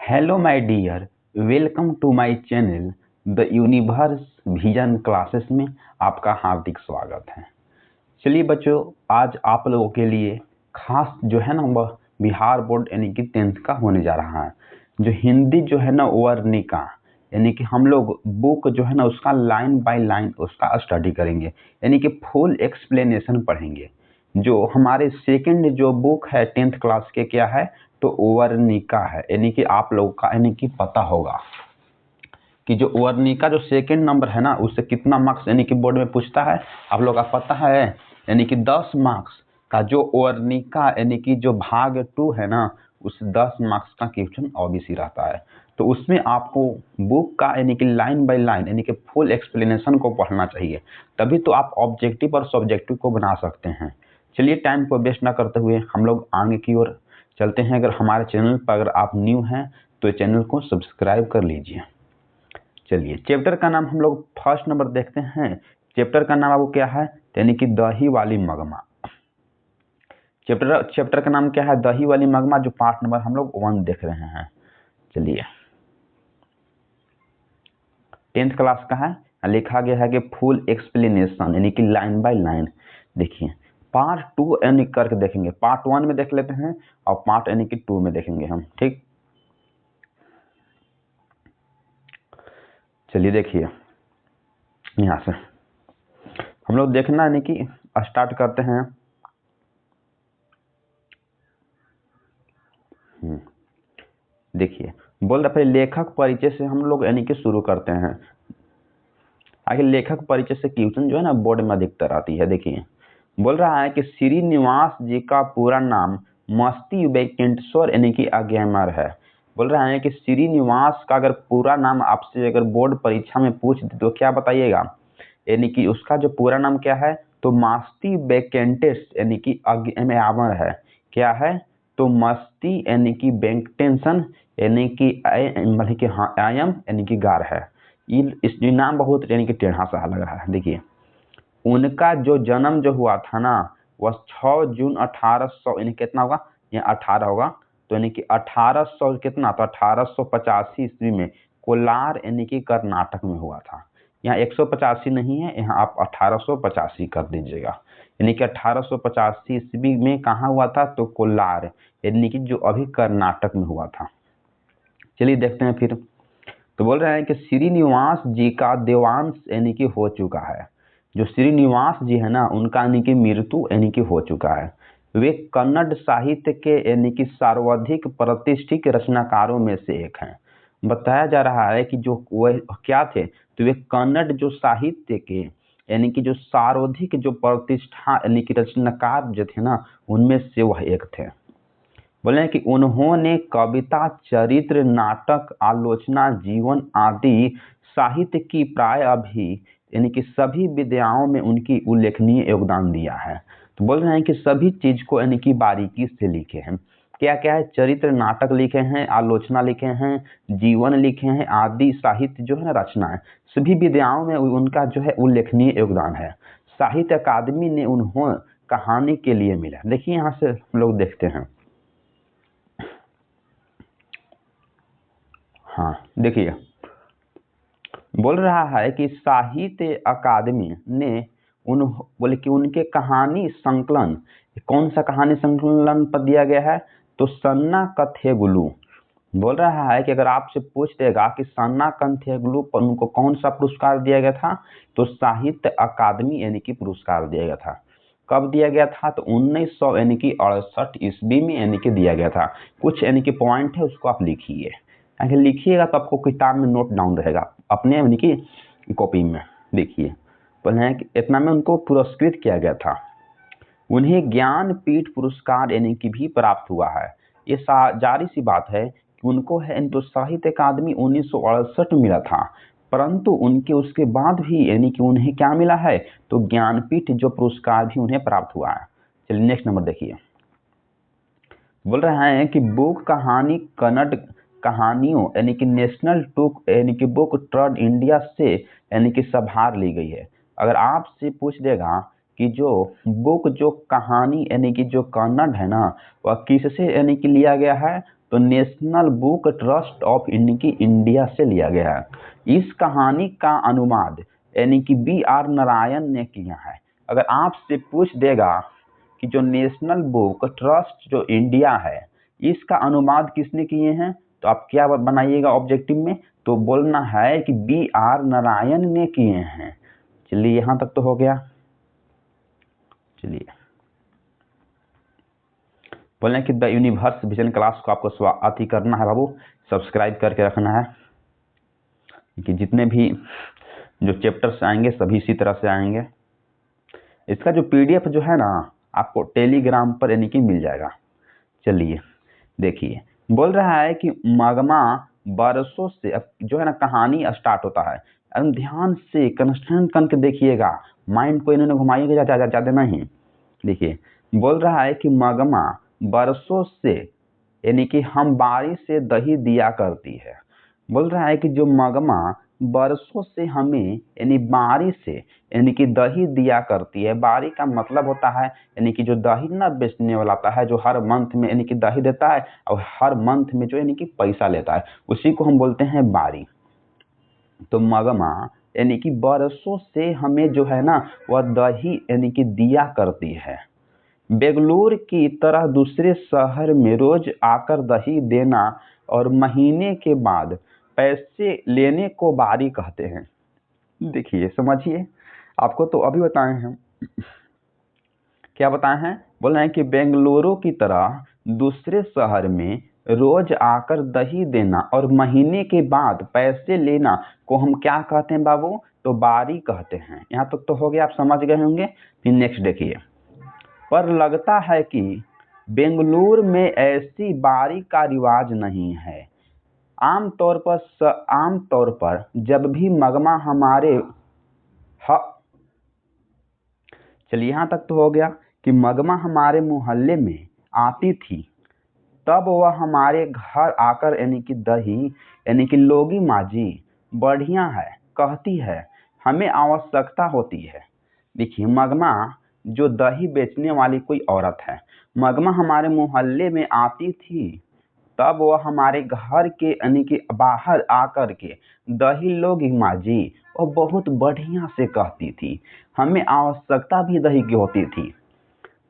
Hello my dear, welcome to my channel the universe vision classes में आपका हार्दिक स्वागत है। चलिए बच्चों, आज आप लोगों के लिए खास जो है ना वह बिहार बोर्ड यानी कि 10th का होने जा रहा है। जो हिंदी जो है ना वर्णिका यानी कि हम लोग बुक जो है ना उसका लाइन बाय लाइन उसका स्टडी करेंगे, यानी कि फुल एक्सप्लेनेशन पढ़ेंगे। जो हमारे सेकंड जो बुक है 10th क्लास के क्या है तो वर्णिका है, यानी कि आप लोगों का यानी कि पता होगा कि जो वर्णिका जो सेकंड नंबर है ना उससे कितना मार्क्स यानी कि बोर्ड में पूछता है, आप लोग का पता है। यानी कि 10 मार्क्स का जो वर्णिका यानी कि जो भाग 2 है ना उस 10 मार्क्स का क्वेश्चन ऑब्वियसली रहता है। तो उसमें आपको बुक का यानी कि लाइन बाय लाइन यानी कि फुल एक्सप्लेनेशन को पढ़ना चाहिए, तभी तो आप ऑब्जेक्टिव और सब्जेक्टिव को बना सकते हैं। चलिए टाइम को वेस्ट ना करते हुए हम लोग आगे की ओर चलते हैं। अगर हमारे चैनल पर अगर आप न्यू हैं तो चैनल को सब्सक्राइब कर लीजिए। चलिए चैप्टर का नाम हम लोग फर्स्ट नंबर देखते हैं। चैप्टर का नाम आपको क्या है, यानी कि दही वाली मगमा। चैप्टर का नाम क्या है, दही वाली मगमा, जो पार्ट नंबर हम लोग 1 देख रहे हैं। चलिए 10th क्लास का है, लिखा गया है कि फुल एक्सप्लेनेशन यानी कि लाइन बाय लाइन। देखिए पार्ट 2 यानी करके देखेंगे, पार्ट 1 में देख लेते हैं और पार्ट यानी कि 2 में देखेंगे हम, ठीक। चलिए देखिए यहाँ से हम लोग देखना यानी कि स्टार्ट करते हैं। देखिए बोल रहा पहले लेखक परिचय से हम लोग यानी कि शुरू करते हैं। आगे लेखक परिचय से क्वेश्चन जो है ना बोर्ड में अधिकतर आती है। देखिए बोल रहा है कि श्रीनिवास जी का पूरा नाम मस्ती वेंकटेश्वर यानी कि अगेमर है। बोल रहा है कि श्रीनिवास का अगर पूरा नाम आपसे अगर बोर्ड परीक्षा में पूछ दे तो क्या बताइएगा, यानी कि उसका जो पूरा नाम क्या है तो मास्ती वेंकटेश यानी कि अगेमर है। क्या है तो मस्ती यानी कि वेंकटेशन यानी कि मतलब कि हाँ आयम यानी कि गार है। इस नाम बहुत यानी कि टेढ़ा सा लग रहा है। देखिए उनका जो जन्म जो हुआ था ना वह 6 जून 1800 यानी कितना होगा, ये 18 होगा, तो यानी कि 1800 कितना तो 1885 ईस्वी में कोलार यानी कि कर्नाटक में हुआ था। यहाँ 185 नहीं है, यहाँ आप 1885 कर दीजिएगा। यानी कि 1885 ईस्वी में कहाँ हुआ था तो कोलार यानी कि जो अभी कर्नाटक में हुआ था। चलिए देखते हैं फिर। तो बोल रहे हैं कि श्रीनिवास जी का देवांश यानी कि हो चुका है। जो श्रीनिवास जी है ना उनका यानी कि मृत्यु यानी कि हो चुका है। वे कन्नड़ साहित्य के यानी कि सर्वाधिक प्रतिष्ठित रचनाकारों में से एक हैं। बताया जा रहा है कि जो वह क्या थे तो वे कन्नड़ जो साहित्य के यानी कि जो सर्वाधिक जो प्रतिष्ठा यानी कि रचनाकार जो थे ना उनमें से वह एक थे। बोले कि उन्होंने कविता, चरित्र, नाटक, आलोचना, जीवन आदि साहित्य की प्राय अभी यानी कि सभी विधाओं में उनकी उल्लेखनीय योगदान दिया है। तो बोल रहे हैं कि सभी चीज को यानी कि बारीकी से लिखे हैं। क्या क्या है, चरित्र नाटक लिखे हैं, आलोचना लिखे हैं, जीवन लिखे हैं, आदि साहित्य जो है ना रचना है, सभी विधाओं में उनका जो है उल्लेखनीय योगदान है। साहित्य अकादमी ने उन्होंने कहानी के लिए मिला। देखिए यहाँ से हम लोग देखते हैं। हाँ देखिए बोल रहा है कि साहित्य अकादमी ने उन बोले कि उनके कहानी संकलन, कौन सा कहानी संकलन पर दिया गया है तो सन्ना कथेगुलू। बोल रहा है कि अगर आपसे पूछ देगा कि सन्ना कथेगुलू पर उनको कौन सा पुरस्कार दिया गया था तो साहित्य अकादमी यानी कि पुरस्कार दिया गया था। कब दिया गया था तो 1900 यानी कि 68 ईस्वी में यानी कि दिया गया था। कुछ यानी कि पॉइंट है उसको आप लिखिए, अगर लिखिएगा तो आपको किताब में नोट डाउन रहेगा अपने यानी कि कॉपी में। देखिए बोले हैं कि इतना में उनको पुरस्कृत किया गया था। उन्हें ज्ञानपीठ पुरस्कार यानी कि भी प्राप्त हुआ है। ये जारी सी बात है कि उनको है तो साहित्य अकादमी 1968 में मिला था, परंतु उनके उसके बाद भी यानी कि उन्हें क्या मिला है तो ज्ञानपीठ जो पुरस्कार भी उन्हें प्राप्त हुआ है। चलिए नेक्स्ट नंबर देखिए। बोल रहे हैं कि बुक कहानी कन्नड़ कहानियों यानी कि नेशनल टूक यानी कि बुक ट्रड इंडिया से यानी कि संभार ली गई है। अगर आपसे पूछ देगा कि जो बुक जो कहानी यानी कि जो कन्नड़ है ना वह किससे यानी कि लिया गया है, तो national book trust of India से लिया गया है। इस कहानी का अनुवाद यानी कि B.R. नारायण ने किया है। अगर आपसे पूछ देगा कि जो नेशनल बुक ट्रस्ट जो इंडिया है इसका अनुवाद किसने किए हैं, तो आप क्या बनाइएगा ऑब्जेक्टिव में, तो बोलना है कि B.R. नारायण ने किए हैं। चलिए यहां तक तो हो गया। चलिए बोले कि द यूनिवर्स विजन क्लास को आपको स्वागत करना है बाबू, सब्सक्राइब करके रखना है कि जितने भी जो चैप्टर्स आएंगे सभी इसी तरह से आएंगे। इसका जो PDF जो है ना आपको टेलीग्राम पर यानी कि मिल जाएगा। चलिए देखिए, बोल रहा है कि मगमा बरसों से, अब जो है ना कहानी स्टार्ट होता है, एकदम ध्यान से कंसंट्रेट करके देखिएगा, माइंड को इन्होंने घुमाइएगा ज्यादा नहीं। देखिए बोल रहा है कि मगमा बरसों से यानी कि हम बारी से दही दिया करती है। बोल रहा है कि जो मगमा बरसों से हमें यानी बारी से यानी कि दही दिया करती है। बारी का मतलब होता है यानी कि जो दही ना बेचने वाला आता है, जो हर मंथ में यानी कि दही देता है और हर मंथ में जो यानी कि पैसा लेता है, उसी को हम बोलते हैं बारी। तो मगमा यानी कि बरसों से हमें जो है ना वह दही यानी कि दिया करती है। बेंगलुरु की तरह दूसरे शहर में रोज आकर दही देना और महीने के बाद पैसे लेने को बारी कहते हैं। देखिए समझिए, आपको तो अभी बताए हैं, क्या बताए हैं, बोल रहे हैं कि बेंगलुरु की तरह दूसरे शहर में रोज आकर दही देना और महीने के बाद पैसे लेना को हम क्या कहते हैं बाबू, तो बारी कहते हैं। यहाँ तक तो हो गया, आप समझ गए होंगे। फिर नेक्स्ट देखिए, पर लगता है कि बेंगलुरु में ऐसी बारी का रिवाज नहीं है। आमतौर पर जब भी मगमा हमारे चलिए यहाँ तक तो हो गया कि मगमा हमारे मोहल्ले में आती थी तब वह हमारे घर आकर यानी कि दही यानी कि लोगी माजी बढ़िया है कहती है, हमें आवश्यकता होती है। देखिए मगमा जो दही बेचने वाली कोई औरत है, मगमा हमारे मोहल्ले में आती थी तब वह हमारे घर के यानी कि बाहर आकर के दही लोगी माजी और बहुत बढ़िया से कहती थी, हमें आवश्यकता भी दही की होती थी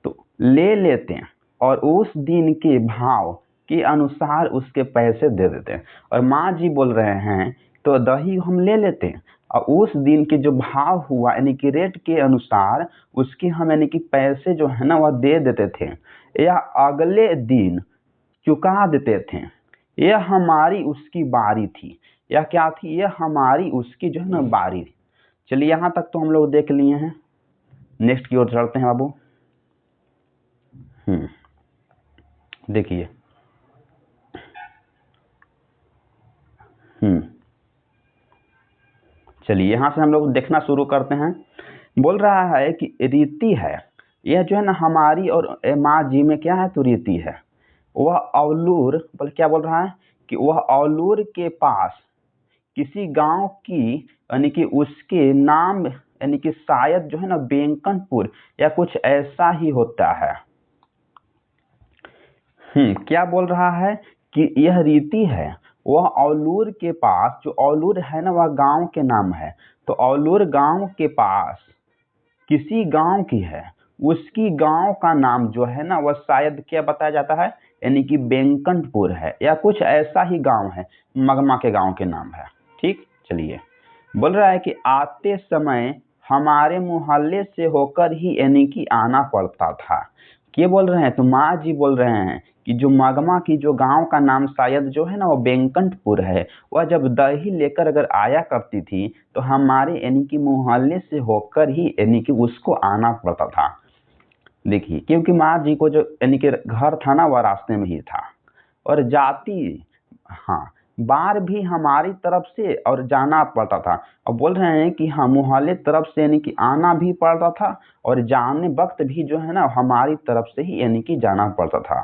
तो ले लेते हैं और उस दिन के भाव के अनुसार उसके पैसे दे देते हैं। और माँ जी बोल रहे हैं तो दही हम ले लेते हैं और उस दिन के जो भाव हुआ यानी कि रेट के अनुसार उसके हम यानी कि पैसे जो है ना वह दे देते थे या अगले दिन चुका देते थे। यह हमारी उसकी बारी थी, यह क्या थी, यह हमारी उसकी जो है ना बारी थी। चलिए यहाँ तक तो हम लोग देख लिए हैं। नेक्स्ट की ओर चलते हैं बाबू। देखिए चलिए यहाँ से हम लोग देखना शुरू करते हैं। बोल रहा है कि रीति है, यह जो है ना हमारी और माँ जी में क्या है, तो रीति है। वह औलूर बोल क्या बोल रहा है कि वह औलूर के पास किसी गांव की यानी कि उसके नाम यानी कि शायद जो है ना बेंकनपुर या कुछ ऐसा ही होता है। क्या बोल रहा है कि यह रीति है, वह औलूर के पास, जो औलूर है ना वह गांव के नाम है, तो औलूर गांव के पास किसी गांव की है, उसकी गांव का नाम जो है ना वह शायद क्या बताया जाता है, यानी कि बेंकनपुर है या कुछ ऐसा ही गांव है, मगमा के गांव के नाम है। ठीक, चलिए बोल रहा है कि आते समय हमारे मोहल्ले से होकर ही यानी कि आना पड़ता था। ये बोल रहे हैं, तो माँ जी बोल रहे हैं कि जो मगमा की जो गांव का नाम शायद जो है ना वो बेंकनपुर है, वह जब दही लेकर अगर आया करती थी तो हमारे यानी कि मोहल्ले से होकर ही यानी कि उसको आना पड़ता था। देखिए क्योंकि माँ जी को जो यानी कि घर था ना वह रास्ते में ही था और जाती, हाँ, बार भी हमारी तरफ से और जाना पड़ता था। और बोल रहे हैं कि हाँ मोहल्ले तरफ से यानी कि आना भी पड़ता था और जाने वक्त भी जो है ना हमारी तरफ से ही यानी कि जाना पड़ता था।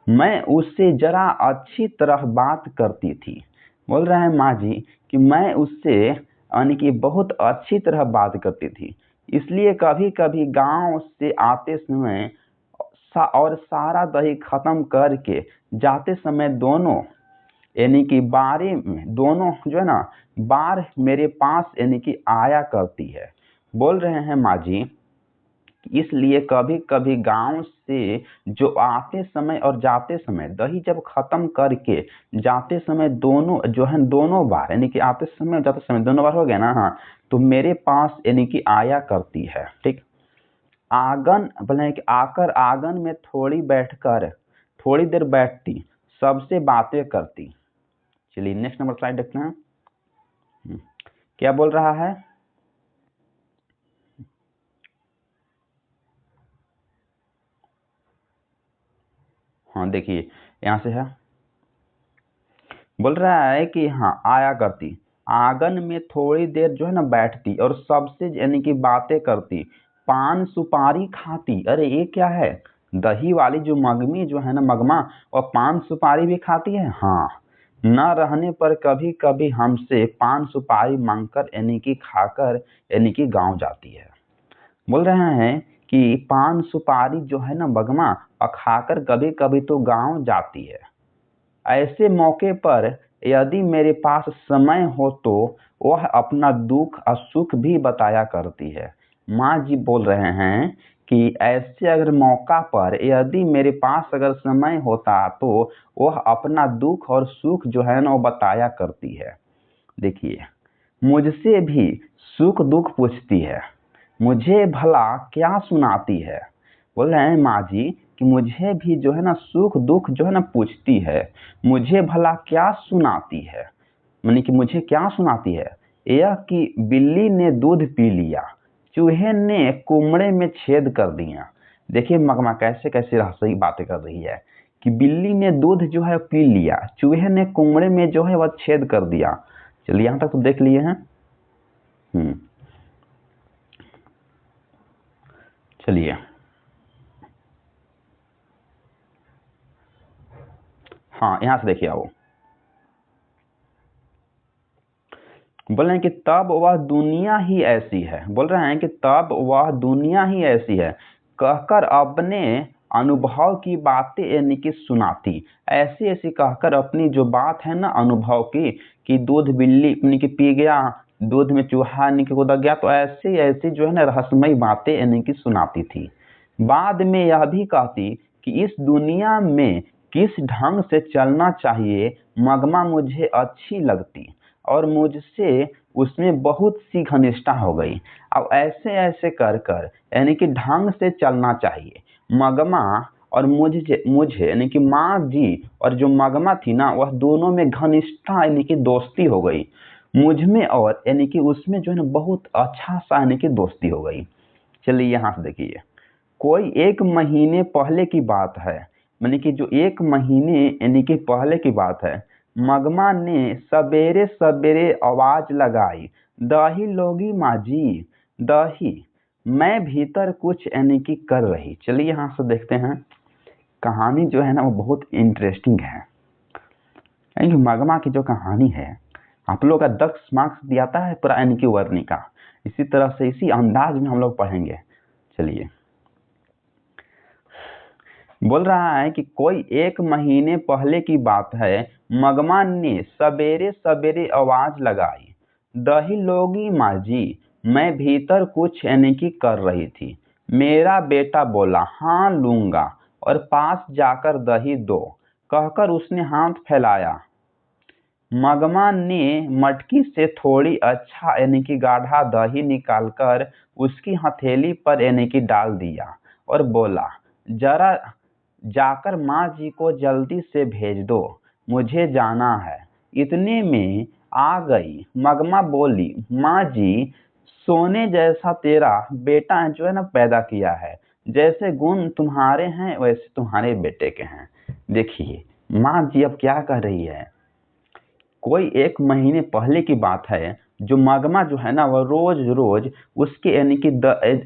मैं उससे जरा अच्छी तरह बात करती थी। बोल रहे हैं माँ जी कि मैं उससे यानी कि बहुत अच्छी तरह बात करती थी। इसलिए कभी कभी गांव से आते समय और सारा दही खत्म करके जाते समय दोनों यानी कि बारी में दोनों जो है ना बार मेरे पास यानी कि आया करती है। बोल रहे हैं माँ जी, इसलिए कभी कभी गांव से जो आते समय और जाते समय दही जब खत्म करके जाते समय दोनों जो है दोनों बार यानी कि आते समय और जाते समय दोनों बार हो गया ना। हाँ, तो मेरे पास यानी कि आया करती है। ठीक, आंगन बोले कि आकर आंगन में थोड़ी देर बैठती, सबसे बातें करती। चलिए नेक्स्ट नंबर स्लाइड देखते हैं। क्या बोल रहा है? हाँ देखिए यहाँ से है, बोल रहा है कि हाँ आया करती, आंगन में थोड़ी देर जो है ना बैठती और सबसे यानी कि बातें करती, पान सुपारी खाती। अरे ये क्या है? दही वाली जो मगमी जो है ना मगमा, और पान सुपारी भी खाती है। हाँ, न रहने पर कभी कभी हमसे पान सुपारी मांगकर यानी कि खाकर यानी कि गांव जाती है। बोल रहे हैं कि पान सुपारी जो है ना मगमा और खाकर कभी कभी तो गांव जाती है। ऐसे मौके पर यदि मेरे पास समय हो तो वह अपना दुख और सुख भी बताया करती है। माँ जी बोल रहे हैं कि ऐसे अगर मौका पर यदि मेरे पास अगर समय होता तो वह अपना दुख और सुख जो है ना वो बताया करती है। देखिए, मुझसे भी सुख दुख पूछती है, मुझे भला क्या सुनाती है। बोल रहे हैं माँ जी कि मुझे भी जो है ना सुख दुख जो है ना पूछती है, मुझे भला क्या सुनाती है। माने कि मुझे क्या सुनाती है? यह कि बिल्ली ने दूध पी लिया, चूहे ने कुमड़े में छेद कर दिया। देखिए मगमा कैसे कैसे रहस्यमयी बातें कर रही है कि बिल्ली ने दूध जो है पी लिया, चूहे ने कुमड़े में जो है वह छेद कर दिया। चलिए यहाँ तक तो देख लिए हैं। चलिए हाँ यहाँ से देखिए आओ। बोल रहे हैं कि तब वह दुनिया ही ऐसी है। बोल रहे हैं कि तब वह दुनिया ही ऐसी है कहकर अपने अनुभव की बातें यानी कि सुनाती। ऐसी ऐसी कहकर अपनी जो बात है ना अनुभव की, कि दूध बिल्ली यानी कि पी गया, दूध में चूहा यानी कि कूद गया, तो ऐसी ऐसी जो है ना रहस्यमयी बातें यानी कि सुनाती थी। बाद में यह भी कहती कि इस दुनिया में किस ढंग से चलना चाहिए मगमा मुझे अच्छी लगती और मुझसे उसमें बहुत सी घनिष्ठता हो गई। अब ऐसे ऐसे कर कर यानी कि ढंग से चलना चाहिए मगमा और मुझे मुझे यानी कि माँ जी और जो मगमा थी ना वह दोनों में घनिष्ठता यानी कि दोस्ती हो गई। मुझ में और यानी कि उसमें जो है ना बहुत अच्छा सा यानी कि दोस्ती हो गई। चलिए यहाँ से देखिए, कोई एक महीने पहले की बात है, माने कि जो एक महीने यानी कि पहले की बात है, मगमा ने सवेरे सवेरे आवाज लगाई, दही लोगी माँ जी, दही। मैं भीतर कुछ यानी कि कर रही। चलिए यहाँ से देखते हैं, कहानी जो है ना वो बहुत इंटरेस्टिंग है। यानी कि मगमा की जो कहानी है, आप लोग का 10 मार्क्स दिया है पूरा यानी कि वर्णी का। इसी तरह से इसी अंदाज में हम लोग पढ़ेंगे। चलिए, बोल रहा है कि कोई एक महीने पहले की बात है, मगमा ने सवेरे सवेरे आवाज लगाई, दही लोगी माँ जी। मैं भीतर कुछ यानी कि कर रही थी। मेरा बेटा बोला हाँ लूंगा और पास जाकर दही दो कहकर उसने हाथ फैलाया। मगमा ने मटकी से थोड़ी अच्छा यानी कि गाढ़ा दही निकालकर उसकी हथेली पर यानी कि डाल दिया और बोला, जरा जाकर माँ जी को जल्दी से भेज दो, मुझे जाना है। इतने में आ गई। मगमा बोली, माँ जी, सोने जैसा तेरा बेटा जो है ना पैदा किया है, जैसे गुण तुम्हारे हैं वैसे तुम्हारे बेटे के हैं। देखिए माँ जी अब क्या कह रही है, कोई एक महीने पहले की बात है, जो मगमा जो है ना वो रोज रोज उसके यानी कि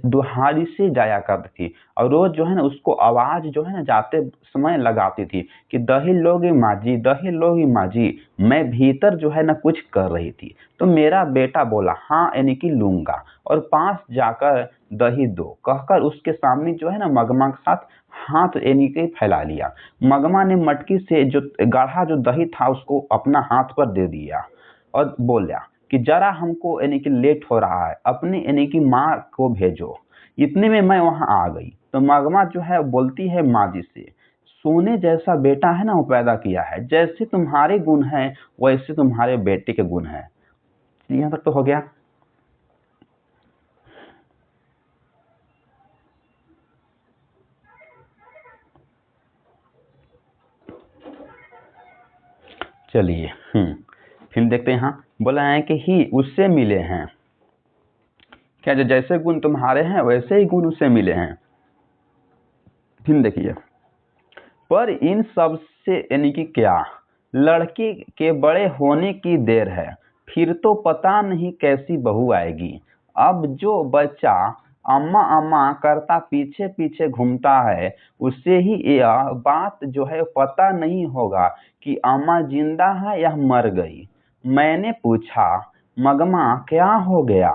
दुहारी से जाया करती थी और रोज जो है ना उसको आवाज जो है ना जाते समय लगाती थी कि दही लोगी माँ जी, दही लोगी माँ जी। मैं भीतर जो है ना कुछ कर रही थी तो मेरा बेटा बोला हाँ यानी कि लूंगा, और पास जाकर दही दो कहकर उसके सामने जो है ना मगमा के साथ हाथ यानी कि फैला लिया। मगमा ने मटकी से जो गाढ़ा जो दही था उसको अपना हाथ पर दे दिया और बोला कि जरा हमको यानी कि लेट हो रहा है, अपने यानी कि माँ को भेजो। इतने में मैं वहां आ गई तो मगमा जो है बोलती है माँ जी से, सोने जैसा बेटा है ना वो पैदा किया है, जैसे तुम्हारे गुण हैं वैसे तुम्हारे बेटे के गुण हैं। यहाँ तक तो हो गया। चलिए फिर देखते हैं। यहाँ बोला है कि ही उससे मिले हैं, क्या जो जैसे गुण तुम्हारे हैं वैसे ही गुण उससे मिले हैं। फिर देखिए, पर इन सब से यानी कि क्या, लड़के के बड़े होने की देर है, फिर तो पता नहीं कैसी बहू आएगी। अब जो बच्चा अम्मा अम्मा करता पीछे पीछे घूमता है उसे ही यह बात जो है पता नहीं होगा कि अम्मा जिंदा है या मर गई। मैंने पूछा, मगमा क्या हो गया,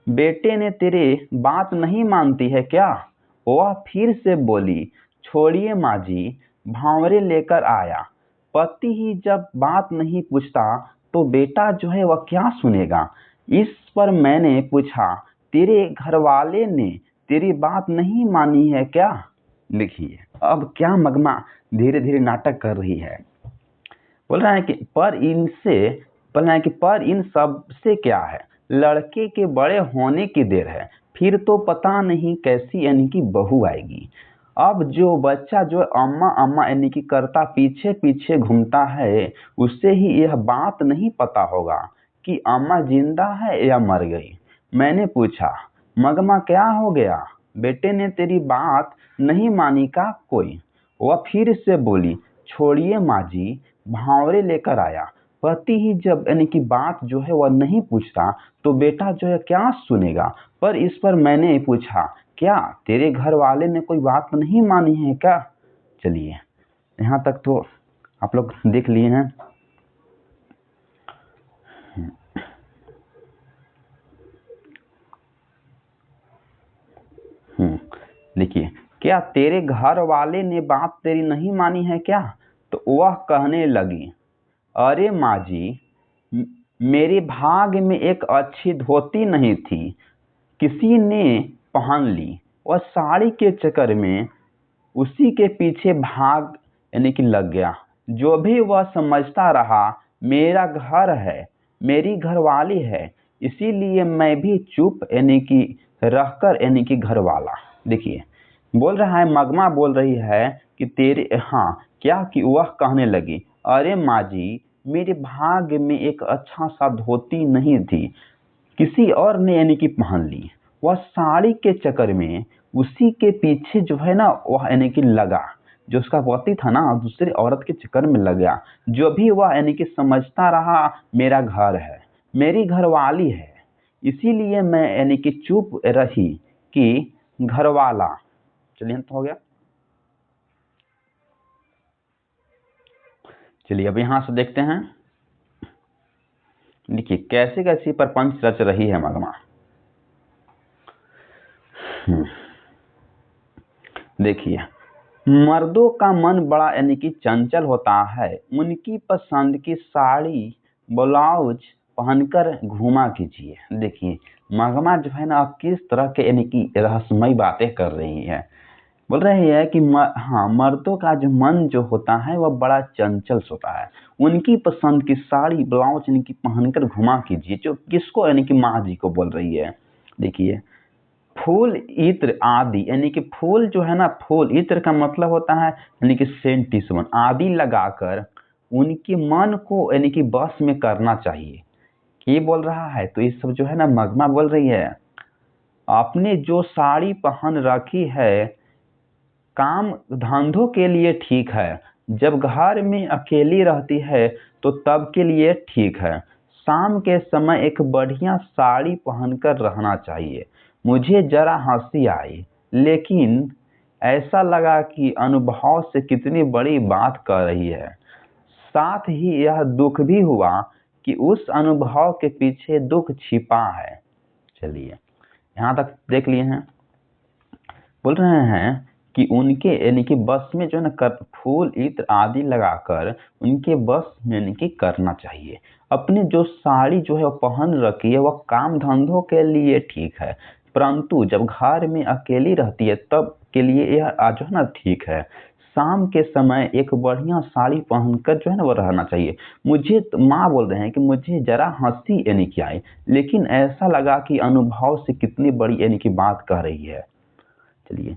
बेटे ने तेरे बात नहीं मानती है क्या? वह फिर से बोली, छोड़िए माँ जी, भांवरे लेकर आया। पति ही जब बात नहीं पूछता तो बेटा जो है वह क्या सुनेगा। इस पर मैंने पूछा, तेरे घरवाले ने तेरी बात नहीं मानी है क्या? लिखिए अब क्या मगमा धीरे धीरे नाटक कर रही है। बोल रहा है कि पर इन सब से क्या है, लड़के के बड़े होने की देर है, फिर तो पता नहीं कैसी यानी कि बहू आएगी। अब जो बच्चा जो अम्मा अम्मा यानी कि करता पीछे पीछे घूमता है उससे ही यह बात नहीं पता होगा कि अम्मा जिंदा है या मर गई। मैंने पूछा, मगमा क्या हो गया, बेटे ने तेरी बात नहीं मानी का कोई? वह फिर से बोली, छोड़िए माँ जी, भांवरे लेकर आया। पति ही जब यानी कि बात जो है वह नहीं पूछता तो बेटा जो है क्या सुनेगा। पर इस पर मैंने पूछा, क्या तेरे घर वाले ने कोई बात नहीं मानी है क्या? चलिए यहाँ तक तो आप लोग देख लिए हैं। देखिए, क्या तेरे घर वाले ने बात तेरी नहीं मानी है क्या? तो वह कहने लगी, अरे माँ जी, मेरे भाग में एक अच्छी धोती नहीं थी, किसी ने पहन ली, और साड़ी के चक्कर में उसी के पीछे भाग यानी कि लग गया। जो भी वह समझता रहा मेरा घर है, मेरी घरवाली है, इसीलिए मैं भी चुप यानी कि रहकर यानी कि घर वाला। देखिए बोल रहा है, मगमा बोल रही है कि तेरे हाँ क्या, कि वह कहने लगी, अरे माँ जी, मेरे भाग्य में एक अच्छा सा धोती नहीं थी, किसी और ने यानी कि पहन ली। वह साड़ी के चक्कर में उसी के पीछे जो है ना वह यानी कि लगा, जो उसका पति था ना दूसरी औरत के चक्कर में लग गया। जो भी वह यानी कि समझता रहा मेरा घर है, मेरी घरवाली है, इसीलिए मैं यानी कि चुप रही कि घरवाला। चलिए तो हो गया। चलिए अब यहां से देखते हैं, देखिए कैसे कैसी प्रपंच रच रही है मगमा। देखिए, मर्दों का मन बड़ा यानी कि चंचल होता है, उनकी पसंद की साड़ी ब्लाउज पहनकर घूमा कीजिए। देखिए मगमा जो है ना अब किस तरह के यानी कि रहस्यमयी बातें कर रही है। बोल रही है कि हाँ, मर्दों का जो मन जो होता है वह बड़ा चंचल होता है, उनकी पसंद की साड़ी ब्लाउज यानी कि पहनकर घुमा कीजिए। जो किसको, यानी कि माँ जी को बोल रही है। देखिए, फूल इत्र आदि यानी कि फूल जो है ना, फूल इत्र का मतलब होता है यानी कि सेंट सुमन आदि लगाकर उनके मन को यानी कि बस में करना चाहिए। ये बोल रहा है तो ये सब जो है ना मगमा बोल रही है, आपने जो साड़ी पहन रखी है काम धंधों के लिए ठीक है, जब घर में अकेली रहती है तो तब के लिए ठीक है। शाम के समय एक बढ़िया साड़ी पहनकर रहना चाहिए। मुझे जरा हंसी आई, लेकिन ऐसा लगा कि अनुभव से कितनी बड़ी बात कह रही है। साथ ही यह दुख भी हुआ कि उस अनुभव के पीछे दुख छिपा है। चलिए यहाँ तक देख लिए हैं। बोल रहे हैं कि उनके यानी कि बस में जो है ना फूल इत्र आदि लगाकर उनके बस में यानी कि करना चाहिए। अपनी जो साड़ी जो है वो पहन रखी है वह काम धंधों के लिए ठीक है, परंतु जब घर में अकेली रहती है तब के लिए यह जो है ना ठीक है। शाम के समय एक बढ़िया साड़ी पहनकर जो है ना वो रहना चाहिए। मुझे माँ बोल रहे हैं कि मुझे जरा हंसी यानी कि आई, लेकिन ऐसा लगा कि अनुभव से कितनी बड़ी यानी कि बात कह रही है। चलिए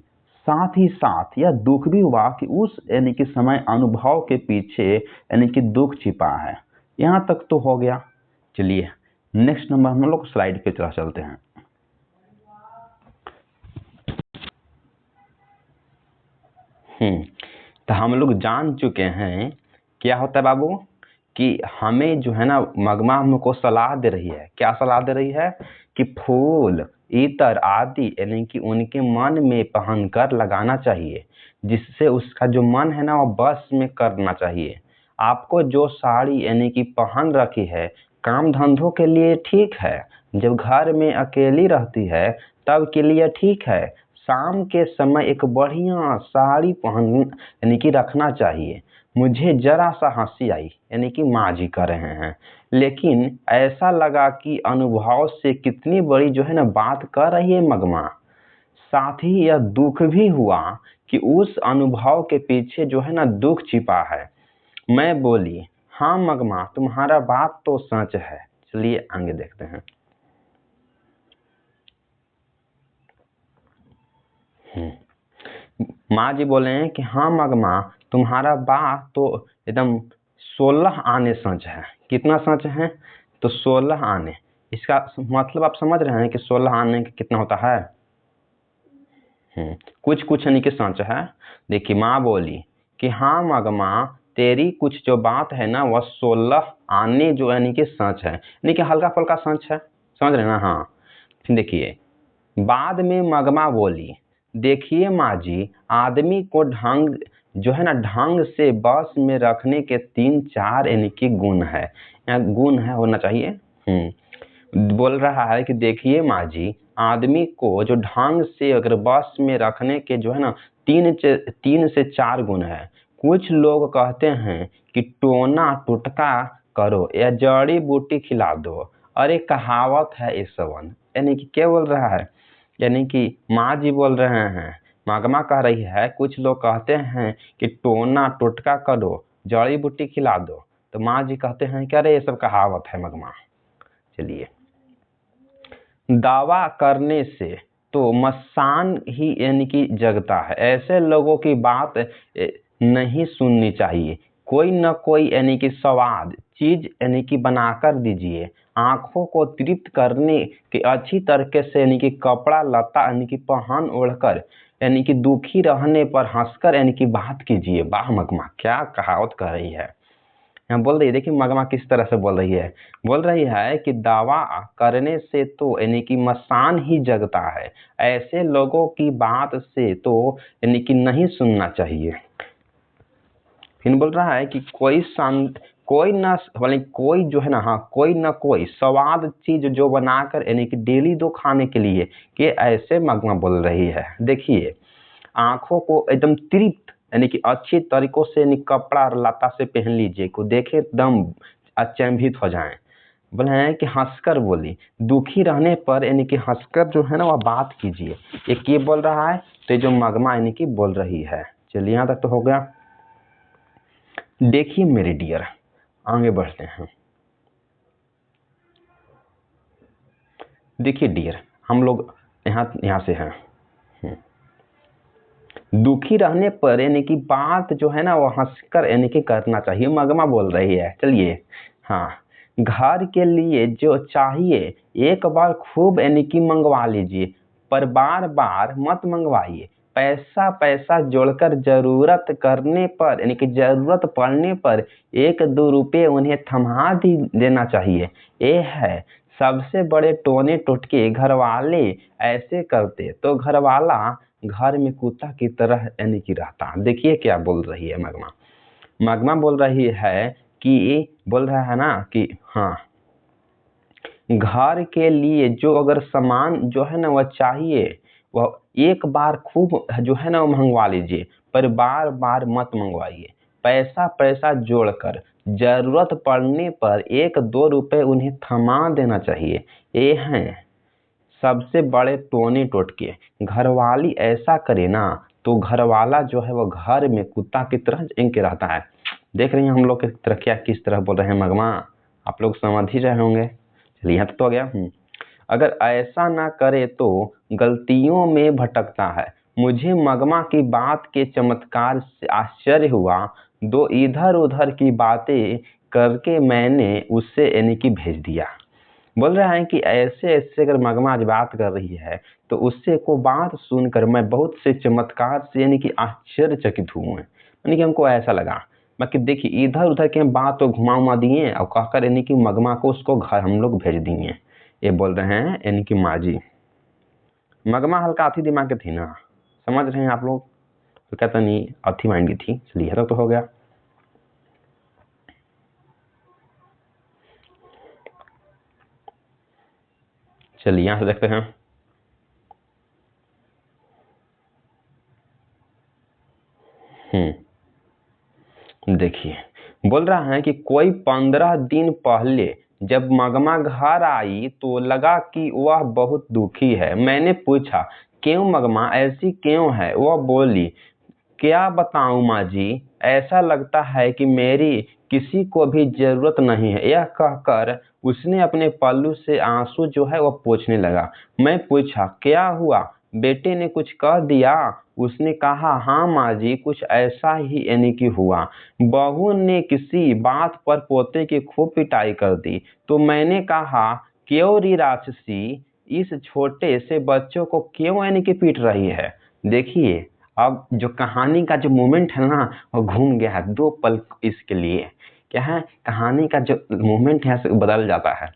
साथ ही साथ यह दुख भी हुआ कि उस यानी कि समय अनुभव के पीछे यानी कि दुख छिपा है। यहाँ तक तो हो गया। चलिए नेक्स्ट नंबर हम लोग स्लाइड पे तरफ चलते हैं। तो हम लोग जान चुके हैं क्या होता है बाबू कि हमें जो है ना मगमा हमको सलाह दे रही है। क्या सलाह दे रही है कि फूल इत्र आदि यानी कि उनके मन में पहनकर लगाना चाहिए, जिससे उसका जो मन है ना वो बस में करना चाहिए। आपको जो साड़ी यानी कि पहन रखी है काम धंधों के लिए ठीक है, जब घर में अकेली रहती है तब के लिए ठीक है। शाम के समय एक बढ़िया साड़ी पहन यानी कि रखना चाहिए। मुझे जरा सा हंसी आई यानी कि माँ जी कह रहे हैं, लेकिन ऐसा लगा कि अनुभव से कितनी बड़ी जो है ना बात कर रही है मगमा। साथ ही यह दुख भी हुआ कि उस अनुभव के पीछे जो है ना दुख छिपा है। मैं बोली, हाँ मगमा तुम्हारा बात तो सच है। चलिए आगे देखते हैं। माँ जी बोले हैं कि हाँ मगमा तुम्हारा बात तो एकदम 16 आने सच है। कितना सच है? तो 16 आने। इसका मतलब आप समझ रहे हैं कि 16 आने का कितना होता है? कुछ कुछ यानी कि सच है। देखिए माँ बोली कि हाँ मगमा तेरी कुछ जो बात है ना वह 16 आने जो यानी कि सच है, यानी कि हल्का फुल्का सच है। समझ रहे ना? हाँ देखिए बाद में मगमा बोली, देखिए माँ जी आदमी को ढंग जो है ना ढंग से बस में रखने के 3-4 यानी कि गुण है। यहाँ गुण है होना चाहिए। बोल रहा है कि देखिए माँ जी आदमी को जो ढंग से अगर बस में रखने के जो है ना 3 से 4 गुण है। कुछ लोग कहते हैं कि टोना टुटका करो या जड़ी बूटी खिला दो। अरे कहावत है इस संबंध, यानी कि क्या बोल रहा है? यानी कि माँ जी बोल रहे हैं, मगमा कह रही है कुछ लोग कहते हैं कि टोना टुटका करो जड़ी बूटी खिला दो, तो माँ जी कहते हैं कि अरे ये सब कहावत है मगमा। चलिए दावा करने से तो मसान ही यानी कि जगता है। ऐसे लोगों की बात नहीं सुननी चाहिए। कोई न कोई यानी कि स्वाद चीज यानी कि बनाकर दीजिए। आंखों को तृप्त करने के अच्छी तरीके से यानी कि कपड़ा लता यानी कि पहन ओढ़कर यानी कि दुखी रहने पर हंसकर यानी कि बात कीजिए। वाह मगमा क्या कहावत कर रही है। यहाँ बोल रही है, देखिए मगमा किस तरह से बोल रही है। बोल रही है कि दावा करने से तो यानी कि मसान ही जगता है। ऐसे लोगों की बात से तो यानी कि नहीं सुनना चाहिए। फिर बोल रहा है कि कोई जो है ना, हाँ कोई ना कोई स्वाद चीज जो बनाकर यानी कि डेली दो खाने के लिए, कि ऐसे मगमा बोल रही है। देखिए आंखों को एकदम तृप्त यानी कि अच्छी तरीकों से यानी कपड़ा लता से पहन लीजिए, को देखे एकदम अचंभित हो जाएं। बोले हैं कि हंसकर बोली, दुखी रहने पर यानी कि हंसकर जो है ना वह बात कीजिए। ये क्या बोल रहा है? तो ये जो मगमा यानी कि बोल रही है। चलिए यहाँ तक तो हो गया। देखिए मेरे डियर आगे बढ़ते हैं। देखिए डियर हम लोग यहाँ से हैं। दुखी रहने पर यानी कि बात जो है ना वो हंसकर यानी कि करना चाहिए। मगमा बोल रही है। चलिए हाँ घर के लिए जो चाहिए एक बार खूब यानी कि मंगवा लीजिए, पर बार बार मत मंगवाइए। पैसा पैसा जोड़कर जरूरत करने पर यानी कि जरूरत पड़ने पर 1-2 रुपए उन्हें थमा भी देना चाहिए। ये है सबसे बड़े टोने टोटके घर वाले ऐसे करते तो घर वाला घर में कुत्ता की तरह यानी कि रहता। देखिए क्या बोल रही है मगमा। मगमा बोल रही है कि बोल रहा है ना कि हाँ, घर के लिए जो अगर सामान जो है ना वह चाहिए वह एक बार खूब जो है ना वो मंगवा लीजिए, पर बार बार मत मंगवाइए। पैसा पैसा जोड़कर जरूरत पड़ने पर 1-2 रुपए उन्हें थमा देना चाहिए। ये हैं सबसे बड़े टोने टोटके। घरवाली ऐसा करे ना तो घरवाला जो है वो घर में कुत्ता की तरह इनके रहता है। देख रहे हैं हम लोग की तरह क्या किस तरह बोल रहे हैं मगमा, आप लोग समझ ही रहे होंगे। चलिए यहाँ तक तो आ गया। अगर ऐसा ना करे तो गलतियों में भटकता है। मुझे मगमा की बात के चमत्कार से आश्चर्य हुआ। 2 इधर उधर की बातें करके मैंने उससे यानी कि भेज दिया। बोल रहा है कि ऐसे ऐसे अगर मगमा आज बात कर रही है तो उससे को बात सुनकर मैं बहुत से चमत्कार से यानी कि आश्चर्यचकित हुए, यानी कि हमको ऐसा लगा। बाकी देखिए इधर उधर के बात तो घुमा उमा दिए और कहकर यानी कि मगमा को उसको घर हम लोग भेज दिए। ये बोल रहे हैं यानी कि माँ जी। मगमा हल्का अथी दिमाग की थी ना, समझ रहे हैं आप लोग, तो कहता नहीं अथी माइंड की थी। चलिए तो हो गया। चलिए यहाँ से देखते हैं। देखिए बोल रहा है कि कोई 15 दिन पहले जब मगमा घर आई तो लगा कि वह बहुत दुखी है। मैंने पूछा क्यों मगमा ऐसी क्यों है? वह बोली क्या बताऊं माँ जी, ऐसा लगता है कि मेरी किसी को भी जरूरत नहीं है। यह कहकर उसने अपने पल्लू से आंसू जो है वह पोंछने लगा। मैं पूछा क्या हुआ, बेटे ने कुछ कह दिया? उसने कहा हाँ माँ जी, कुछ ऐसा ही यानी कि हुआ। बहू ने किसी बात पर पोते की खूब पिटाई कर दी तो मैंने कहा क्यों री राक्षसी, इस छोटे से बच्चों को क्यों यानी कि पीट रही है? देखिए अब जो कहानी का जो मोमेंट है ना वो घूम गया है 2 पल इसके लिए। क्या है, कहानी का जो मोमेंट है बदल जाता है।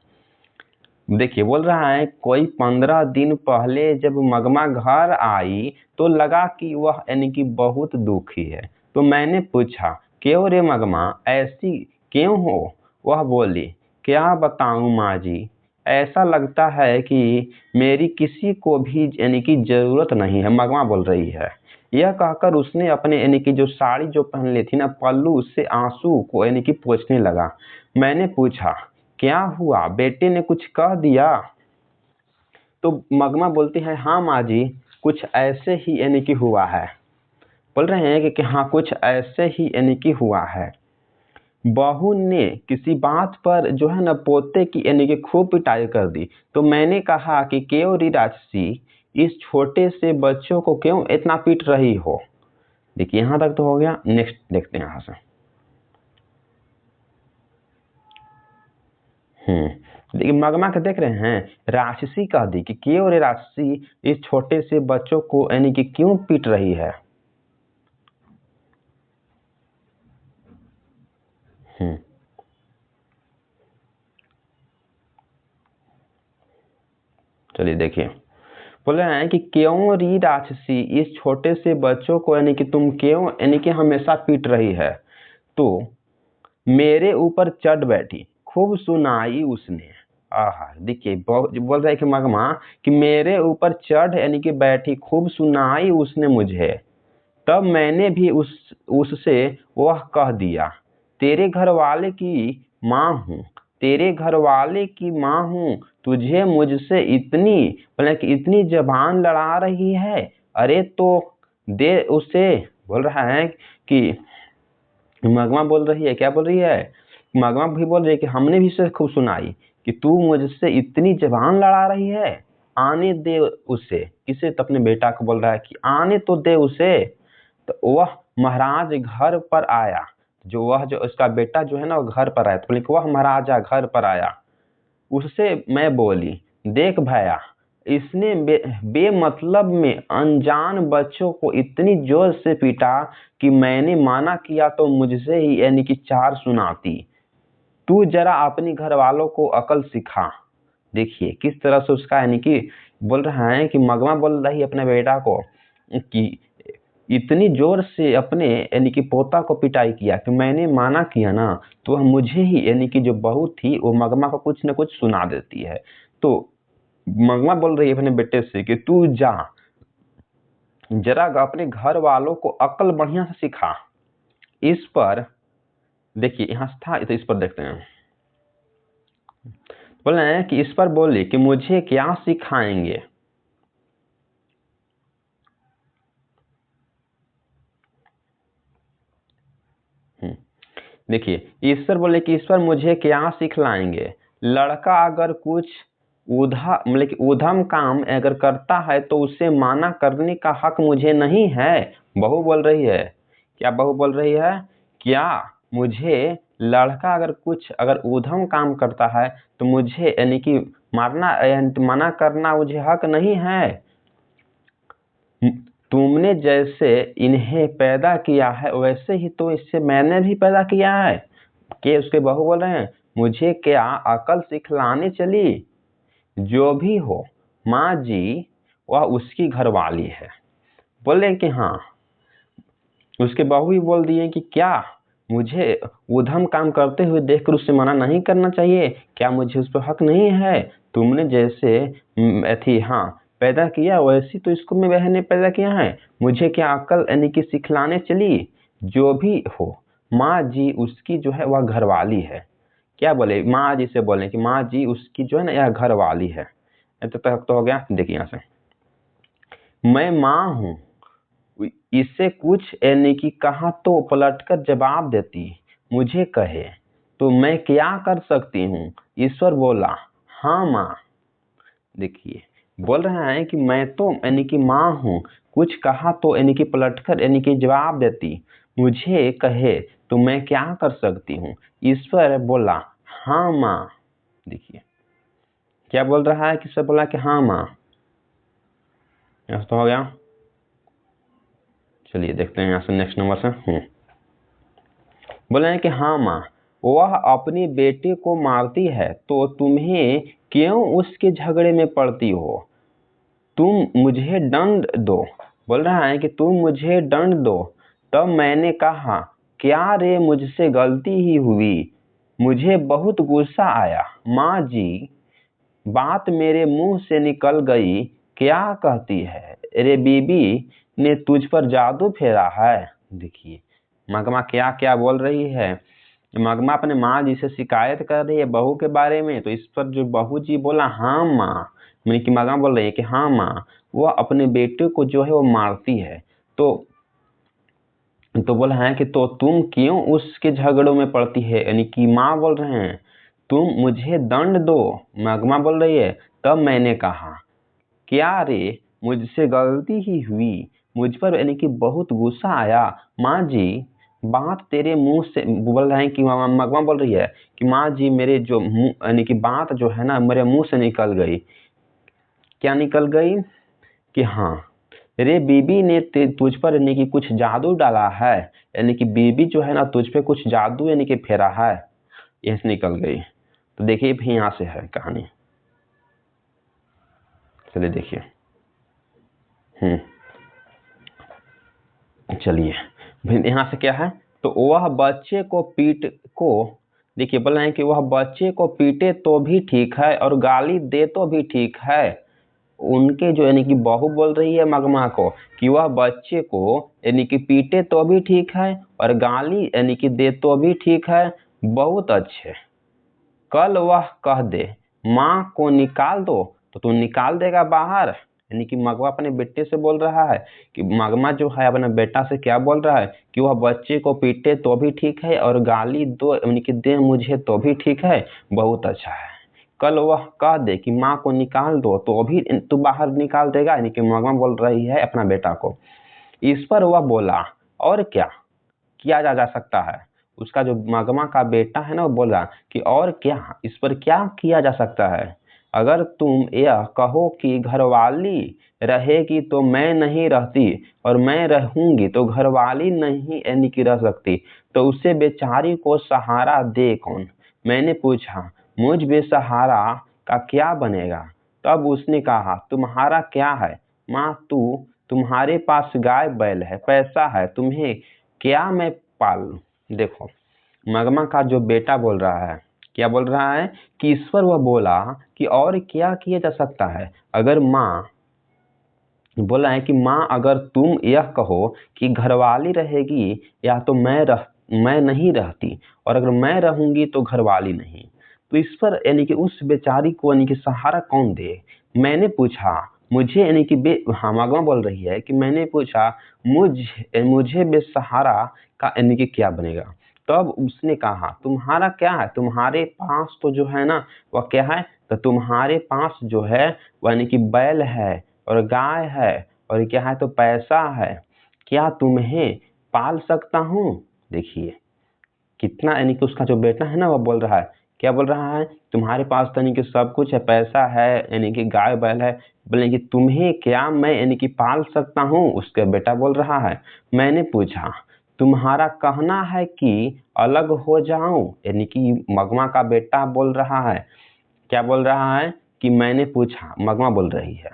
देखिए बोल रहा है कोई 15 दिन पहले जब मगमा घर आई तो लगा कि वह यानी कि बहुत दुखी है। तो मैंने पूछा क्यों रे मगमा ऐसी क्यों हो? वह बोली क्या बताऊं माँ जी, ऐसा लगता है कि मेरी किसी को भी यानी कि जरूरत नहीं है। मगमा बोल रही है। यह कहकर उसने अपने यानी कि जो साड़ी जो पहन ली थी ना पल्लू, उससे आंसू को यानी कि पोंछने लगा। मैंने पूछा क्या हुआ, बेटे ने कुछ कह दिया? तो मगमा बोलती है हाँ माँ जी, कुछ ऐसे ही यानी कि हुआ है। बोल रहे हैं कि हाँ कुछ ऐसे ही यानी कि हुआ है। बहू ने किसी बात पर जो है ना पोते की यानी कि खूब पिटाई कर दी तो मैंने कहा कि क्यों री राक्षसी, इस छोटे से बच्चों को क्यों इतना पीट रही हो? देखिए यहाँ तक तो हो गया। नेक्स्ट देखते हैं यहाँ से। देखिए मगमा के देख रहे हैं राक्षसी कह दी कि क्यों रे राक्षसी, इस छोटे से बच्चों को यानी कि क्यों पीट रही है? चलिए देखिए बोल रहे हैं कि क्यों री राक्षसी, इस छोटे से बच्चों को यानी कि तुम क्यों यानी कि हमेशा पीट रही है? तो मेरे ऊपर चढ़ बैठी खूब सुनाई उसने। आहा देखिए बोल रहा है कि मगमा कि मेरे ऊपर चढ़ यानी कि बैठी खूब सुनाई उसने मुझे। तब मैंने भी उससे वह कह दिया तेरे घर वाले की माँ हूँ, तेरे घर वाले की माँ हूँ, तुझे मुझसे इतनी मतलब कि इतनी जबान लड़ा रही है। अरे तो दे उसे। बोल रहा है कि मगमा बोल रही है, क्या बोल रही है, मगमा भी बोल रही है कि हमने भी उसे खूब सुनाई कि तू मुझसे इतनी जबान लड़ा रही है, आने दे उसे। किसे? तो अपने बेटा को बोल रहा है कि आने तो दे उसे। तो वह महाराज घर पर आया, जो उसका बेटा जो है ना वो घर पर आया, तो बोले कि वह महाराजा घर पर आया। उससे मैं बोली देख भैया, इसने बेमतलब में अनजान बच्चों को इतनी जोर से पीटा कि मैंने माना किया तो मुझसे ही यानी कि 4 सुनाती। तू जरा अपनी घर वालों को अकल सिखा। देखिए किस तरह से उसका यानी कि बोल रहा है कि मगमा बोल रही है अपने बेटा को कि इतनी जोर से अपने यानी कि पोता को पिटाई किया कि मैंने माना किया ना तो मुझे ही यानी कि जो बहू थी वो मगमा को कुछ न कुछ सुना देती है। तो मगमा बोल रही है अपने बेटे से कि तू जा जरा अपने घर वालों को अकल बढ़िया से सिखा। इस पर देखिए यहाँ था तो इस पर देखते हैं। बोल रहे हैं कि इस पर बोली कि मुझे क्या सिखाएंगे। देखिए ईश्वर बोले कि ईश्वर मुझे क्या सिखलाएंगे। लड़का अगर कुछ मतलब कि उधम काम अगर करता है तो उसे माना करने का हक मुझे नहीं है। बहू बोल रही है। क्या बहू बोल रही है? क्या मुझे लड़का अगर उधम काम करता है तो मुझे यानी कि मारना मना करना मुझे हक नहीं है। तुमने जैसे इन्हें पैदा किया है वैसे ही तो इससे मैंने भी पैदा किया है। के उसके बहू बोल रहे हैं मुझे क्या अकल सिखलाने चली। जो भी हो माँ जी वह उसकी घरवाली है। बोले कि हाँ। उसके बहू भी बोल दिए कि क्या मुझे उधम काम करते हुए देखकर उससे मना नहीं करना चाहिए। क्या मुझे उस पर हक नहीं है। तुमने जैसे थी हाँ पैदा किया वैसी तो इसको मैं बहन पैदा किया है। मुझे क्या अकल यानी कि सिखलाने चली। जो भी हो माँ जी उसकी जो है वह घरवाली है। क्या बोले माँ जी से बोले कि माँ जी उसकी जो है ना यह घरवाली है। तो तक तो हो गया। देखिए यहाँ से मैं माँ हूँ इससे कुछ यानी कि कहा तो पलटकर जवाब देती। मुझे कहे तो मैं क्या कर सकती हूँ। ईश्वर बोला हाँ माँ। देखिए बोल रहा है कि मैं तो यानी कि माँ हूँ कुछ कहा तो यानी कि पलटकर यानी कि जवाब देती। मुझे कहे तो मैं क्या कर सकती हूँ। ईश्वर बोला हाँ माँ। देखिए क्या बोल रहा है कि ईश्वर बोला कि हाँ माँ। तो हो गया। चलिए देखते हैं यहाँ से नेक्स्ट नंबर से। बोले हैं कि हाँ माँ वह अपनी बेटे को मारती है तो तुम्हें क्यों उसके झगड़े में पड़ती हो। तुम मुझे दंड दो। बोल रहा है कि तुम मुझे दंड दो। तब मैंने कहा क्या रे मुझसे गलती ही हुई। मुझे बहुत गुस्सा आया। माँ जी बात मेरे मुंह से निकल गई। क्या कहती है रे बीबी ने तुझ पर जादू फेरा है। देखिए मगमा क्या क्या बोल रही है। मगमा अपने माँ जी से शिकायत कर रही है बहू के बारे में। तो इस पर जो बहू जी बोला हाँ माँ मैंने कि मगमा बोल रही है कि हाँ माँ वह अपने बेटे को जो है वो मारती है। तो बोला है कि तो तुम क्यों उसके झगड़ों में पड़ती है। यानी कि माँ बोल रहे हैं तुम मुझे दंड दो। मगमा बोल रही है तब मैंने कहा क्या रे मुझसे गलती ही हुई। मुझ पर यानी कि बहुत गुस्सा आया। माँ जी बात तेरे मुंह से बोल रहे हैं कि मगमा बोल रही है कि माँ जी मेरे जो मुंह यानी कि बात जो है ना मेरे मुंह से निकल गई। क्या निकल गई कि हाँ रे बीबी ने तुझ पर यानी कि कुछ जादू डाला है। यानी कि बीबी जो है ना तुझ पे कुछ जादू यानी कि फेरा है। यहीं से निकल गई। तो देखिए भी यहाँ से है कहानी। चलिए देखिए। चलिए यहाँ से क्या है तो वह बच्चे को देखिए बोल रहे हैं कि वह बच्चे को पीटे तो भी ठीक है और गाली दे तो भी ठीक है। उनके जो यानी कि बहू बोल रही है मगमा को कि वह बच्चे को यानी कि पीटे तो भी ठीक है और गाली यानी कि दे तो भी ठीक है। बहुत अच्छे। कल वह कह दे माँ को निकाल दो तो तू निकाल देगा बाहर। यानी कि मगवा अपने बेटे से बोल रहा है कि मगमा जो है अपने बेटा से क्या बोल रहा है कि वह बच्चे को पीटे तो भी ठीक है और गाली दो यानी कि दे मुझे तो भी ठीक है। बहुत अच्छा है। कल वह कह दे कि माँ को निकाल दो तो अभी तू बाहर निकाल देगा। यानी कि मगमा बोल रही है अपना बेटा को। इस पर वह बोला और क्या किया जा सकता है। उसका जो मगमा का बेटा है ना वो बोला कि और क्या इस पर क्या किया जा सकता है। अगर तुम यह कहो कि घरवाली रहेगी तो मैं नहीं रहती और मैं रहूंगी तो घरवाली नहीं यानी कि रह सकती, तो उसे बेचारी को सहारा दे कौन? मैंने पूछा, मुझ बेसहारा का क्या बनेगा? तब उसने कहा, तुम्हारा क्या है माँ, तुम्हारे पास गाय बैल है, पैसा है, तुम्हें क्या मैं पालूं? देखो, मगमा का जो बेटा बोल रहा है, क्या बोल रहा है कि ईश्वर वह बोला कि और क्या किया जा सकता है। अगर माँ बोला है कि माँ अगर तुम यह कहो कि घरवाली रहेगी या तो मैं नहीं रहती और अगर मैं रहूंगी तो घरवाली नहीं, तो ईश्वर यानी कि उस बेचारी को यानी कि सहारा कौन दे? मैंने पूछा, मुझे यानी कि मगमा बोल रही है कि मैंने पूछा मुझे बेसहारा का यानी कि क्या बनेगा? तब उसने कहा, तुम्हारा क्या है? तुम्हारे पास तो जो है ना वह क्या है? तो तुम्हारे पास जो है वह यानी कि बैल है और गाय है और क्या है? तो पैसा है, क्या तुम्हें पाल सकता हूँ? देखिए कितना यानी कि उसका जो बेटा है ना वह बोल रहा है, क्या बोल रहा है? तुम्हारे पास तो यानी कि सब कुछ है, पैसा है, यानी कि गाय बैल है, बोले कि तुम्हें क्या मैं यानी कि पाल सकता हूँ? उसका बेटा बोल रहा है। मैंने पूछा, तुम्हारा कहना है कि अलग हो जाऊं? यानी कि मगमा का बेटा बोल रहा है, क्या बोल रहा है कि मैंने पूछा, मगमा बोल रही है,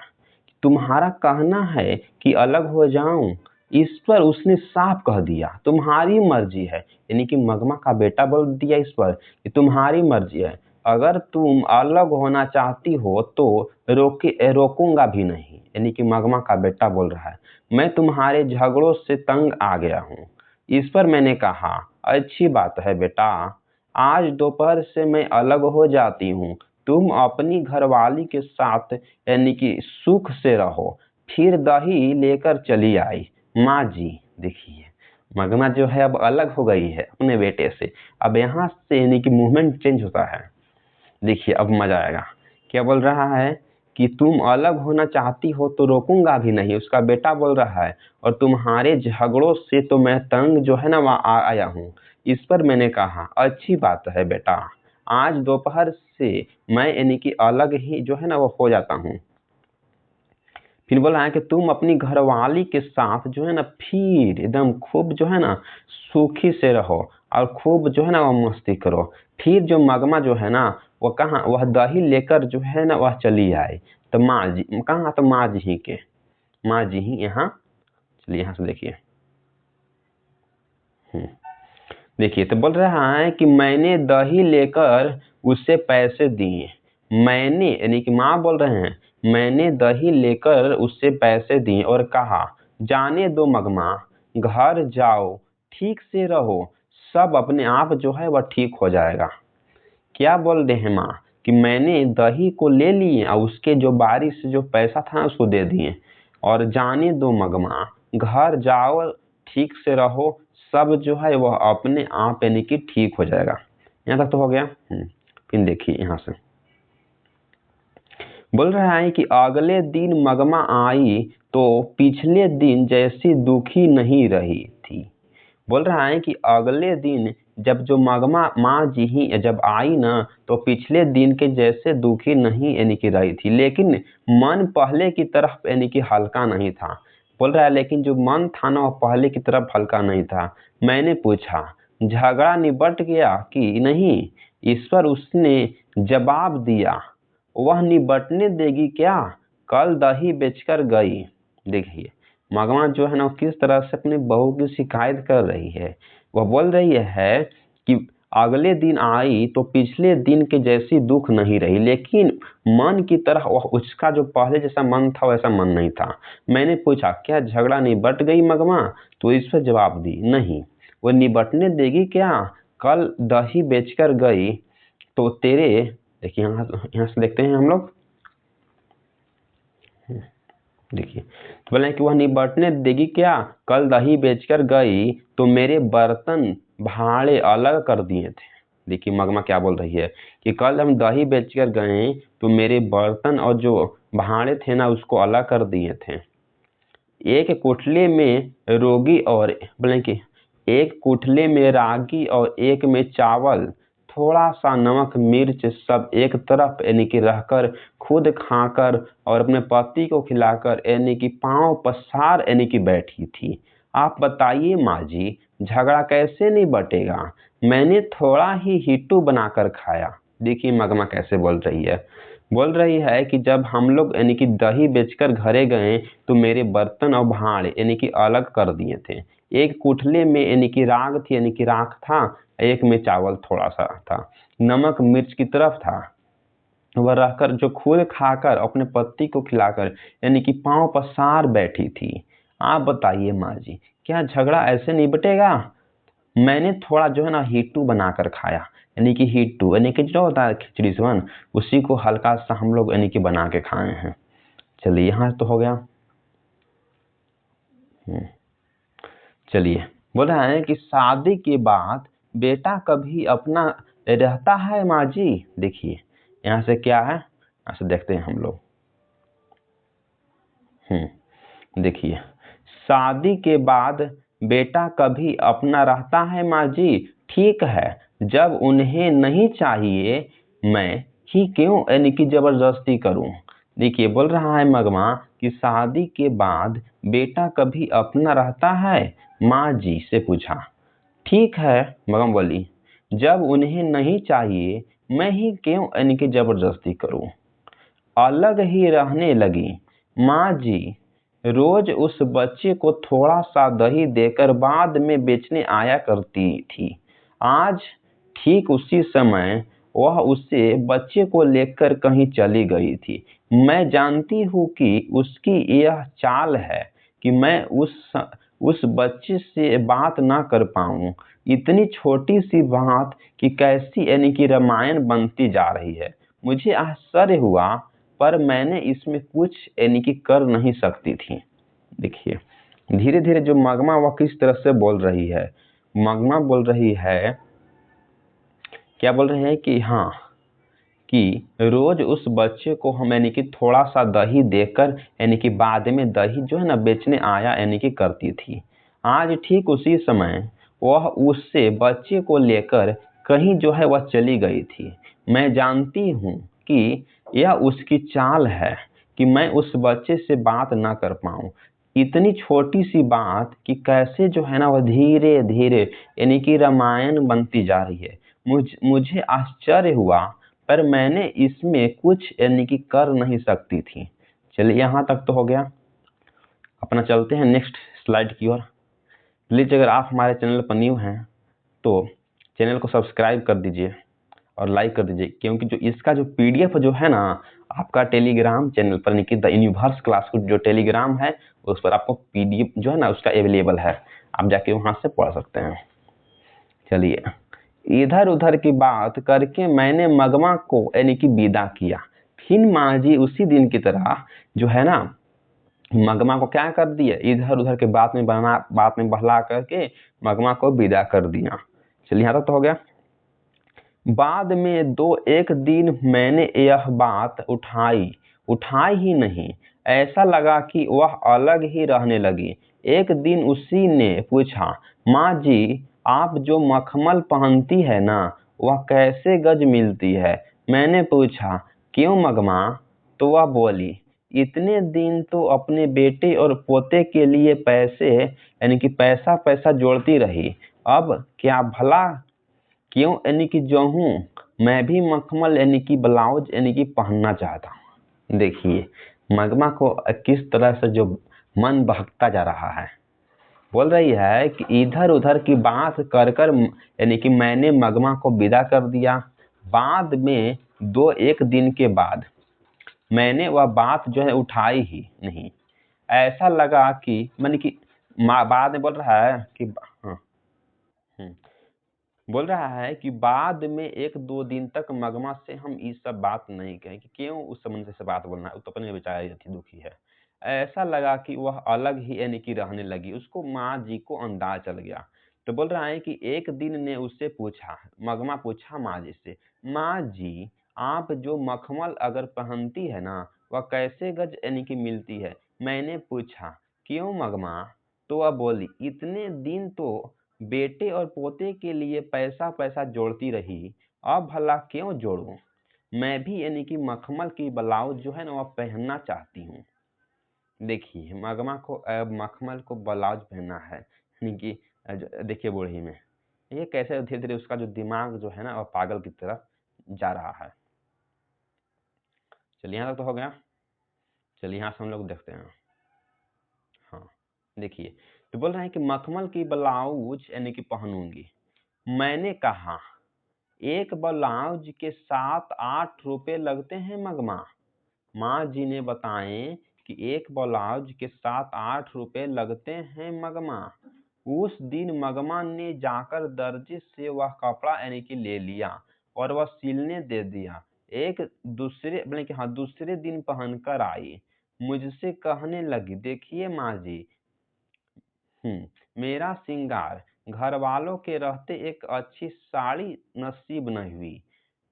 तुम्हारा कहना है कि अलग हो जाऊं? इस पर उसने साफ कह दिया, तुम्हारी मर्जी है। यानी कि मगमा का बेटा बोल दिया इस पर कि तुम्हारी मर्जी है, अगर तुम अलग होना चाहती हो तो रोकूंगा भी नहीं। यानी कि मगमा का बेटा बोल रहा है, मैं तुम्हारे झगड़ों से तंग आ गया हूँ। इस पर मैंने कहा, अच्छी बात है बेटा, आज दोपहर से मैं अलग हो जाती हूँ, तुम अपनी घरवाली के साथ यानी कि सुख से रहो। फिर दही लेकर चली आई माँ जी। देखिए मगमा जो है अब अलग हो गई है अपने बेटे से, अब यहाँ से यानी कि मूवमेंट चेंज होता है। देखिए अब मजा आएगा, क्या बोल रहा है कि तुम अलग होना चाहती हो तो रोकूंगा भी नहीं, उसका बेटा बोल रहा है, और तुम्हारे झगड़ों से तो मैं तंग जो है ना वहाँ आया हूँ। इस पर मैंने कहा, अच्छी बात है बेटा, आज दोपहर से मैं यानी कि अलग ही जो है ना वो हो जाता हूँ। फिर बोला है कि तुम अपनी घरवाली के साथ जो है ना फिर एकदम खूब जो है ना सुखी से रहो और खूब जो है ना वो मस्ती करो। फिर जो मगमा जो है ना वो कहाँ, वह दही लेकर जो है ना वह चली आई। तो माँ जी कहाँ? तो माँ जी ही यहाँ। चलिए यहाँ से देखिए, देखिए तो बोल रहा है कि मैंने दही लेकर उसे पैसे दिए। मैंने यानी कि माँ बोल रहे हैं, मैंने दही लेकर उससे पैसे दिए और कहा, जाने दो मगमा, घर जाओ, ठीक से रहो, सब अपने आप जो है वह ठीक हो जाएगा। क्या बोल रहे हैं माँ कि मैंने दही को ले लिए और उसके जो बारी से जो पैसा था उसको दे दिए, और जाने दो मगमा, घर जाओ, ठीक से रहो, सब जो है वह अपने आप यानी कि ठीक हो जाएगा। यहाँ तक तो हो गया। फिर देखिए यहाँ से बोल रहा है कि अगले दिन मगमा आई तो पिछले दिन जैसी दुखी नहीं रही थी। बोल रहा है कि अगले दिन जब जो मगमा माँ जी ही जब आई ना तो पिछले दिन के जैसे दुखी नहीं यानी कि रही थी, लेकिन मन पहले की तरफ यानी कि हल्का नहीं था। बोल रहा है लेकिन जो मन था ना वो पहले की तरफ हल्का नहीं था। मैंने पूछा, झगड़ा निबट गया कि नहीं? ईश्वर उसने जवाब दिया, वह निबटने देगी क्या? कल दही बेचकर गई। देखिए मगमा जो है ना किस तरह से अपनी बहू की शिकायत कर रही है। वह बोल रही है कि अगले दिन आई तो पिछले दिन के जैसी दुख नहीं रही, लेकिन मन की तरह वह उसका जो पहले जैसा मन था वैसा मन नहीं था। मैंने पूछा, क्या झगड़ा निबट गई मगमा? तो इस पर जवाब दी, नहीं, वो निबटने देगी क्या? कल दही बेचकर गई तो तेरे, देखिए यहाँ से देखते हैं हम लोग, देखिए तो बोले कि वह निबटने देगी क्या? कल दही बेचकर गई तो मेरे बर्तन भाड़े अलग कर दिए थे। देखिए मगमा क्या बोल रही है कि कल हम दही बेचकर गए तो मेरे बर्तन और जो भाड़े थे ना उसको अलग कर दिए थे। एक कोठले में रोगी और बोले कि एक कोठले में रागी और एक में चावल, थोड़ा सा नमक मिर्च सब एक तरफ यानी कि रहकर खुद खाकर और अपने पति को खिलाकर यानी कि पांव पसार यानी कि बैठी थी। आप बताइए माँ जी, झगड़ा कैसे नहीं बटेगा? मैंने थोड़ा ही हिट्टू बनाकर खाया। देखिए मगमा कैसे बोल रही है। बोल रही है कि जब हम लोग यानी कि दही बेचकर घरे गए तो मेरे बर्तन और भांड यानी कि अलग कर दिए थे। एक कुठले में यानी कि राग थी यानी कि राख था, एक में चावल थोड़ा सा था, नमक मिर्च की तरफ था। वह रहकर जो खुद खाकर अपने पति को खिलाकर यानी कि पांव पसार बैठी थी। आप बताइए माँ जी, क्या झगड़ा ऐसे निपटेगा? मैंने थोड़ा जो है ना हिट्टू बनाकर खाया, यानी कि हिट्टू यानी कि जो होता है खिचड़ी समान, उसी को हल्का सा हम लोग यानी कि बना के खाए हैं। चलिए यहाँ तो हो गया। चलिए, बोल रहा है कि शादी के बाद बेटा कभी अपना रहता है माँ जी। देखिए यहाँ से क्या है, यहाँ से देखते हैं हम लोग। देखिए, शादी के बाद बेटा कभी अपना रहता है माँ जी। ठीक है, जब उन्हें नहीं चाहिए मैं ही क्यों यानी कि जबरदस्ती करूं। देखिए बोल रहा है मगमा कि शादी के बाद बेटा कभी अपना रहता है माँ जी से पूछा। ठीक है, मगम बोली, जब उन्हें नहीं चाहिए मैं ही क्यों यानी कि जबरदस्ती करूं। अलग ही रहने लगी। माँ जी रोज उस बच्चे को थोड़ा सा दही देकर बाद में बेचने आया करती थी। आज ठीक उसी समय वह उससे बच्चे को लेकर कहीं चली गई थी। मैं जानती हूँ कि उसकी यह चाल है कि मैं उस बच्चे से बात ना कर पाऊं। इतनी छोटी सी बात कि कैसी यानी कि रामायण बनती जा रही है। मुझे आश्चर्य हुआ पर मैंने इसमें कुछ यानी कि कर नहीं सकती थी। देखिए धीरे धीरे जो मगमा वह किस तरह से बोल रही है। मगमा बोल रही है, क्या बोल रहे हैं कि हाँ, कि रोज उस बच्चे को हम यानी कि थोड़ा सा दही देकर यानी कि बाद में दही जो है ना बेचने आया यानी कि करती थी। आज ठीक उसी समय वह उससे बच्चे को लेकर कहीं जो है वह चली गई थी। मैं जानती हूँ कि यह उसकी चाल है कि मैं उस बच्चे से बात ना कर पाऊं। इतनी छोटी सी बात कि कैसे जो है ना वह धीरे धीरे यानी कि रामायण बनती जा रही है। मुझे आश्चर्य हुआ पर मैंने इसमें कुछ यानी कि कर नहीं सकती थी। चलिए यहाँ तक तो हो गया। अपना चलते हैं नेक्स्ट स्लाइड की ओर। प्लीज अगर आप हमारे चैनल पर न्यू हैं तो चैनल को सब्सक्राइब कर दीजिए और लाइक कर दीजिए, क्योंकि जो इसका जो पीडीएफ जो है ना आपका टेलीग्राम चैनल पर यानी द यूनिवर्स क्लास जो टेलीग्राम है उस पर आपको पीडीएफ जो है ना उसका अवेलेबल है, आप जाके वहां से पढ़ सकते हैं। चलिए, इधर उधर की बात करके मैंने मगमा को यानी कि विदा किया। फिर माँ जी उसी दिन की तरह जो है ना मगमा को क्या कर दिया, इधर उधर के बात में बहला करके मगमा को विदा कर दिया। चलिए यहाँ तक तो हो गया। बाद में दो एक दिन मैंने यह बात उठाई ही नहीं। ऐसा लगा कि वह अलग ही रहने लगी। एक दिन उसी ने पूछा, माँ जी आप जो मखमल पहनती है ना वह कैसे गज मिलती है। मैंने पूछा क्यों मगमा, तो वह बोली इतने दिन तो अपने बेटे और पोते के लिए पैसे यानी कि पैसा जोड़ती रही, अब क्या भला क्यों यानी कि जो हूँ मैं भी मखमल यानी कि ब्लाउज यानी कि पहनना चाहता हूँ। देखिए मगमा को किस तरह से जो मन बहकता जा रहा है। बोल रही है कि इधर उधर की बात कर कर यानी कि मैंने मगमा को विदा कर दिया। बाद में दो एक दिन के बाद मैंने वह बात जो है उठाई ही नहीं। ऐसा लगा कि मैंने कि बाद में बोल रहा है कि हाँ, बोल रहा है कि बाद में एक दो दिन तक मगमा से हम ये सब बात नहीं कहें कि क्यों उस संबंध से बात बोलना है, वो तो अपने बेचारी थी दुखी है। ऐसा लगा कि वह अलग ही यानी कि रहने लगी। उसको माँ जी को अंदाज चल गया। तो बोल रहा है कि एक दिन ने उससे पूछा, मगमा पूछा माँ जी से, माँ जी आप जो मखमल अगर पहनती है ना वह कैसे गज यानी कि मिलती है। मैंने पूछा क्यों मगमा, तो वह बोली इतने दिन तो बेटे और पोते के लिए पैसा पैसा जोड़ती रही, अब भला क्यों जोड़ूं? मैं भी यानी कि मखमल की ब्लाउज जो है ना वह पहनना चाहती हूँ। देखिए मगमा को मखमल को ब्लाउज पहनना है, यानी कि देखिए बूढ़ी में ये कैसे धीरे धीरे उसका जो दिमाग जो है ना वह पागल की तरफ जा रहा है। चलिए यहाँ तक तो हो गया। चलिए यहाँ से हम लोग देखते हैं। हाँ देखिए, तो बोल रहे हैं कि मखमल की ब्लाउज यानी कि पहनूंगी। मैंने कहा एक ब्लाउज के 7-8 रुपए लगते हैं मगमा। माँ जी ने बताएं कि एक ब्लाउज के 7-8 रुपए लगते हैं मगमा। उस दिन मगमा ने जाकर दर्जी से वह कपड़ा यानी कि ले लिया और वह सिलने दे दिया। एक दूसरे बोले कि हाँ दूसरे दिन पहनकर आई, मुझसे कहने लगी, देखिए माँ जी, मेरा श्रृंगार घर वालों के रहते एक अच्छी साड़ी नसीब नहीं हुई।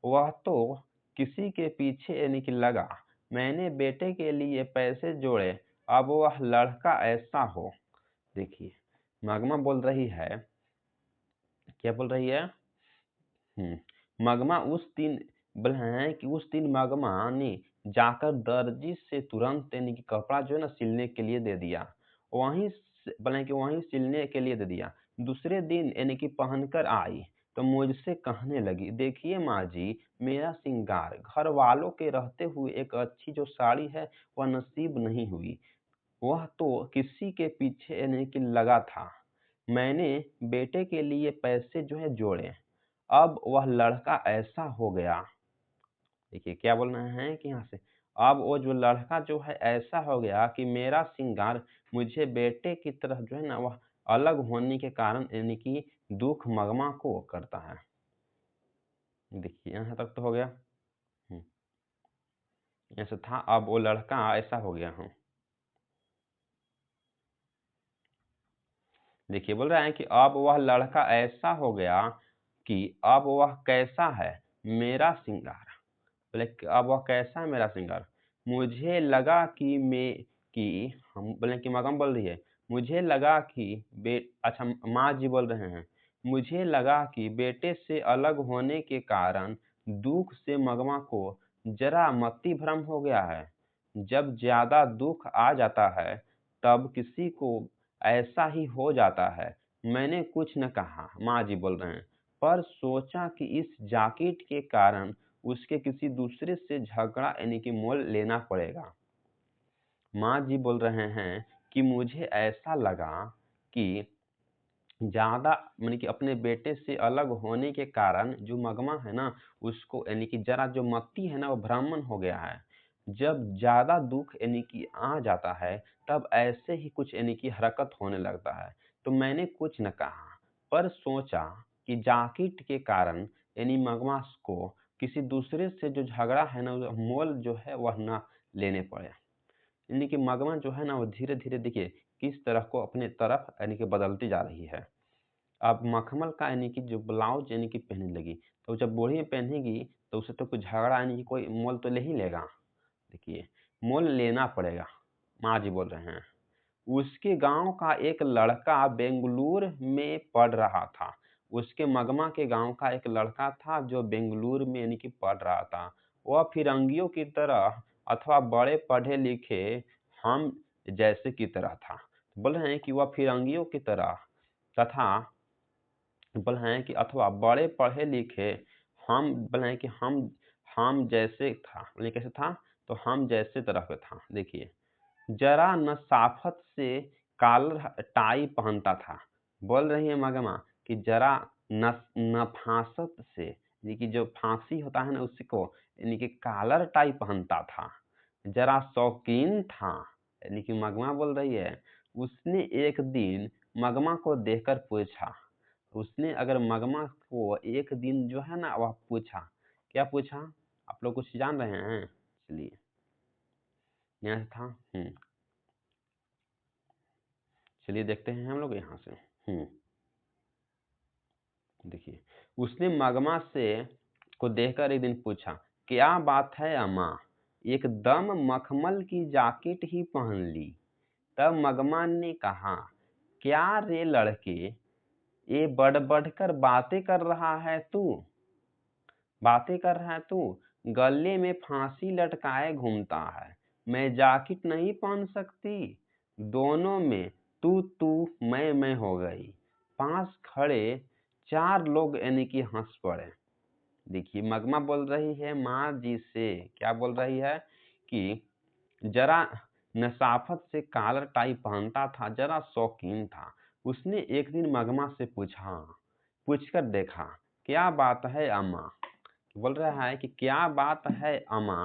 वह तो किसी के पीछे यानी कि लगा। मैंने बेटे के लिए पैसे जोड़े, अब वह लड़का ऐसा हो। देखिए मगमा बोल रही है, क्या बोल रही है? मगमा उस दिन बोल रहे हैं कि उस दिन मगमा ने जाकर दर्जी से तुरंत यानी कि कपड़ा जो है ना सिलने के लिए दे दिया। बोले कि वहीं सिलने के लिए दे दिया। दूसरे दिन यानी कि पहनकर आई तो मुझसे कहने लगी, देखिए माँ जी, मेरा श्रृंगार घर वालों के रहते हुए एक अच्छी जो साड़ी है वह नसीब नहीं हुई। वह तो किसी के पीछे यानी कि लगा था। मैंने बेटे के लिए पैसे जो है जोड़े, अब वह लड़का ऐसा हो गया। देखिए क्या बोल रहे हैं कि यहाँ से अब वो जो लड़का जो है ऐसा हो गया कि मेरा श्रृंगार मुझे बेटे की तरफ जो है ना वह अलग होने के कारण यानी कि दुख मगमा को करता है। देखिए यहाँ तक तो हो गया। ऐसा था, अब वो लड़का ऐसा हो गया हूँ। देखिए बोल रहा है कि अब वह लड़का ऐसा हो गया कि अब वह कैसा है मेरा श्रृंगार। बोले अब वह कैसा है मेरा श्रृंगार। मुझे लगा कि हम बोले कि मगम बोल रही है, मुझे लगा कि अच्छा माँ जी बोल रहे हैं, मुझे लगा कि बेटे से अलग होने के कारण दुख से मगमा को जरा मति भ्रम हो गया है। जब ज्यादा दुख आ जाता है तब किसी को ऐसा ही हो जाता है। मैंने कुछ न कहा, माँ जी बोल रहे हैं, पर सोचा कि इस जाकिट के कारण उसके किसी दूसरे से झगड़ा यानी कि मोल लेना पड़ेगा। माँ जी बोल रहे हैं कि मुझे ऐसा लगा कि ज्यादा यानी कि अपने बेटे से अलग होने के कारण जो मगमा है ना उसको यानी कि जरा जो मत्ती है ना वो ब्राह्मण हो गया है। जब ज्यादा दुख यानी कि आ जाता है तब ऐसे ही कुछ यानी कि हरकत होने लगता है। तो मैंने कुछ न कहा पर सोचा कि जाकिट के कारण यानी मगमा को किसी दूसरे से जो झगड़ा है ना मोल जो है वह ना लेने पड़े। यानी कि मगमा जो है ना वो धीरे धीरे देखिए किस तरह को अपने तरफ यानी कि बदलती जा रही है। अब मखमल का यानी कि जो ब्लाउज यानी कि पहनने लगी, तो जब बूढ़ी पहनेगी तो उसे तो कुछ झगड़ा यानी कि कोई मोल तो ले ही लेगा। देखिए मोल लेना पड़ेगा, माँ जी बोल रहे हैं। उसके गांव का एक लड़का बेंगलुरु में पढ़ रहा था। उसके मगमा के गांव का एक लड़का था जो बेंगलुरु में यानी कि पढ़ रहा था। वह फिरंगियों की तरह अथवा बड़े पढ़े लिखे हम जैसे की तरह था। बोल रहे हैं कि वह फिरंगियों की तरह तथा बोल रहे हैं कि अथवा बड़े पढ़े लिखे हम बोल रहे हैं कि हम जैसे था। बोले कैसे था? तो हम जैसे तरह का था। देखिए जरा नसाफत से कॉलर टाई पहनता था। बोल रही है मगमा कि जरा नफासत से यानी कि जो फांसी होता है ना उसको यानी कि कॉलर टाई पहनता था। जरा शौकीन था यानी कि मगमा बोल रही है। उसने एक दिन मगमा को देखकर पूछा, उसने अगर मगमा को एक दिन जो है ना वह पूछा, क्या पूछा? आप लोग कुछ जान रहे हैं? चलिए यहाँ से था। चलिए देखते हैं हम लोग यहाँ से। देखिए उसने मगमा से को देखकर एक दिन पूछा, क्या बात है अम्मा, एकदम मखमल की जैकेट ही पहन ली। तब मगमा ने कहा, क्या रे लड़के, ये बढ़ बढ़कर बातें कर रहा है तू, बातें कर रहा है तू, गले में फांसी लटकाए घूमता है, मैं जाकिट नहीं पहन सकती, दोनों में तू मैं हो गई। पास खड़े 4 लोग यानी कि हंस पड़े। देखिए मगमा बोल रही है माँ जी से, क्या बोल रही है कि जरा नसाफत से कॉलर टाई पहनता था, जरा शौकीन था। उसने एक दिन मगमा से पूछकर देखा, क्या बात है अम्मा? बोल रहा है कि क्या बात है अम्मा,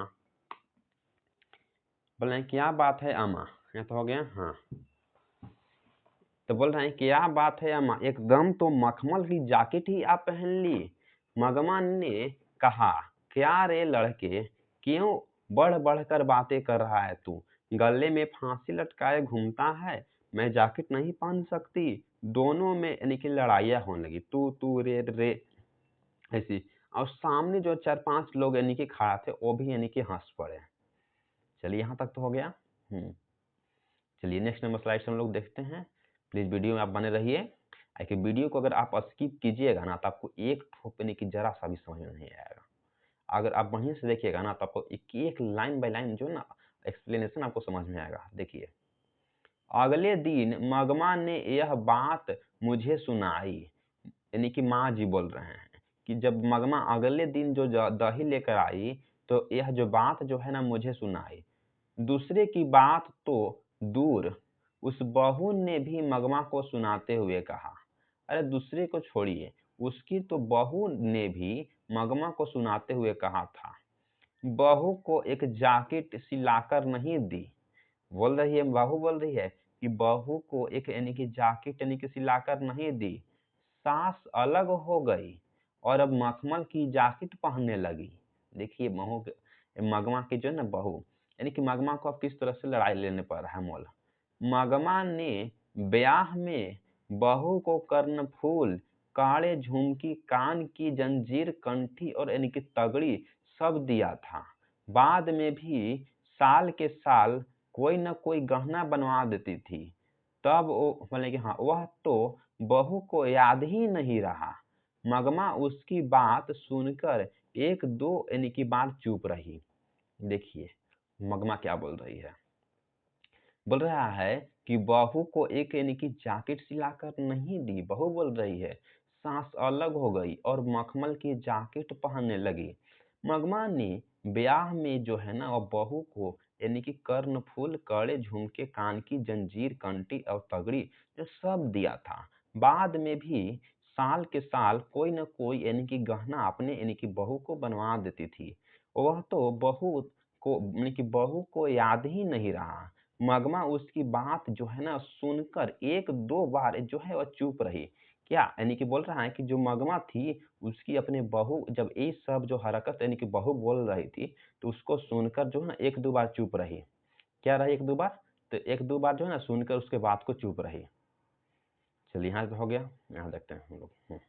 बोल रहे हैं क्या बात है अम्मा, ये तो हो गया हाँ। तो बोल रहे हैं क्या बात है अम्मा, एकदम तो मखमल की जैकेट ही आप पहन ली। मगमा ने कहा, क्या रे लड़के, क्यों बढ़ बढ़ कर बातें कर रहा है तू, गले में फांसी लटकाए घूमता है, मैं जैकेट नहीं पहन सकती। दोनों में यानी कि लड़ाइयाँ होने लगी, तू रे रे ऐसी। और सामने जो 4-5 लोग यानी कि खड़ा थे वो भी यानी कि हंस पड़े। चलिए यहाँ तक तो हो गया। चलिए नेक्स्ट नंबर स्लाइड से हम लोग देखते हैं। प्लीज वीडियो में आप बने रहिए। कि वीडियो को अगर आप स्किप कीजिएगा ना तो आपको एक ठोप यानी कि जरा सा भी समझ में नहीं आएगा। अगर आप बढ़िया से देखिएगा ना तो आपको एक एक लाइन बाय लाइन जो है ना एक्सप्लेनेशन आपको समझ में आएगा। देखिए, अगले दिन मगमा ने यह बात मुझे सुनाई, यानी कि माँ जी बोल रहे हैं कि जब मगमा अगले दिन जो दही लेकर आई तो यह जो बात जो है ना मुझे सुनाई। दूसरे की बात तो दूर, उस बहू ने भी मगमा को सुनाते हुए कहा, अरे दूसरे को छोड़िए, उसकी तो बहू ने भी मगमा को सुनाते हुए कहा था, बहू को एक जैकेट सिलाकर नहीं दी। बोल रही है बहू, बोल रही है कि बहू को एक यानी कि जैकेट यानी कि सिलाकर नहीं दी। सास अलग हो गई और अब मखमल की जैकेट पहनने लगी। देखिए मगमा की जो है ना बहू, यानी कि मगमा को अब किस तरह से लड़ाई लेने पर है मोल। मगमा ने ब्याह में बहू को कर्णफूल, काले झुमकी, कान की जंजीर, कंठी और यानी कि तगड़ी सब दिया था। बाद में भी साल के साल कोई न कोई गहना बनवा देती थी। तब वो बोले कि हाँ वह तो बहू को याद ही नहीं रहा। मगमा उसकी बात सुनकर एक दो यानी कि बार चुप रही। देखिए मगमा क्या बोल रही है, बोल रहा है कि बहू को एक यानी कि जैकेट सिलाकर नहीं दी। बहू बोल रही है सास अलग हो गई और मखमल की जैकेट पहनने लगी। मगमा ने ब्याह में जो है ना वो बहू को यानी कि कर्णफूल, कड़े झुमके, कान की जंजीर, कंठी और तगड़ी जो सब दिया था। बाद में भी साल के साल कोई न कोई यानी कि गहना अपने यानी कि बहू को बनवा देती थी। वह तो बहू को यानी कि बहू को याद ही नहीं रहा। मगमा उसकी बात जो है ना सुनकर एक दो बार जो है वह चुप रही। क्या यानी कि बोल रहा है कि जो मगमा थी उसकी अपने बहू जब ये सब जो हरकत यानी कि बहू बोल रही थी तो उसको सुनकर जो है ना एक दो बार चुप रही। क्या रही एक दो बार? तो एक दो बार जो है ना सुनकर उसके बात को चुप रही। चलिए यहाँ हो गया, यहाँ देखते हैं हम लोग।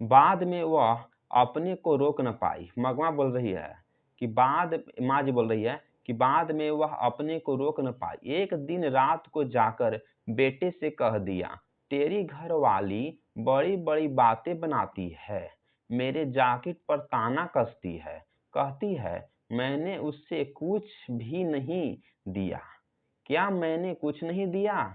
बाद में वह अपने को रोक न पाई। मगमा बोल रही है कि माँ जी बोल रही है कि बाद में वह अपने को रोक न पाई। एक दिन रात को जाकर बेटे से कह दिया, तेरी घरवाली बड़ी बड़ी बातें बनाती है, मेरे जैकेट पर ताना कसती है, कहती है मैंने उससे कुछ भी नहीं दिया। क्या मैंने कुछ नहीं दिया?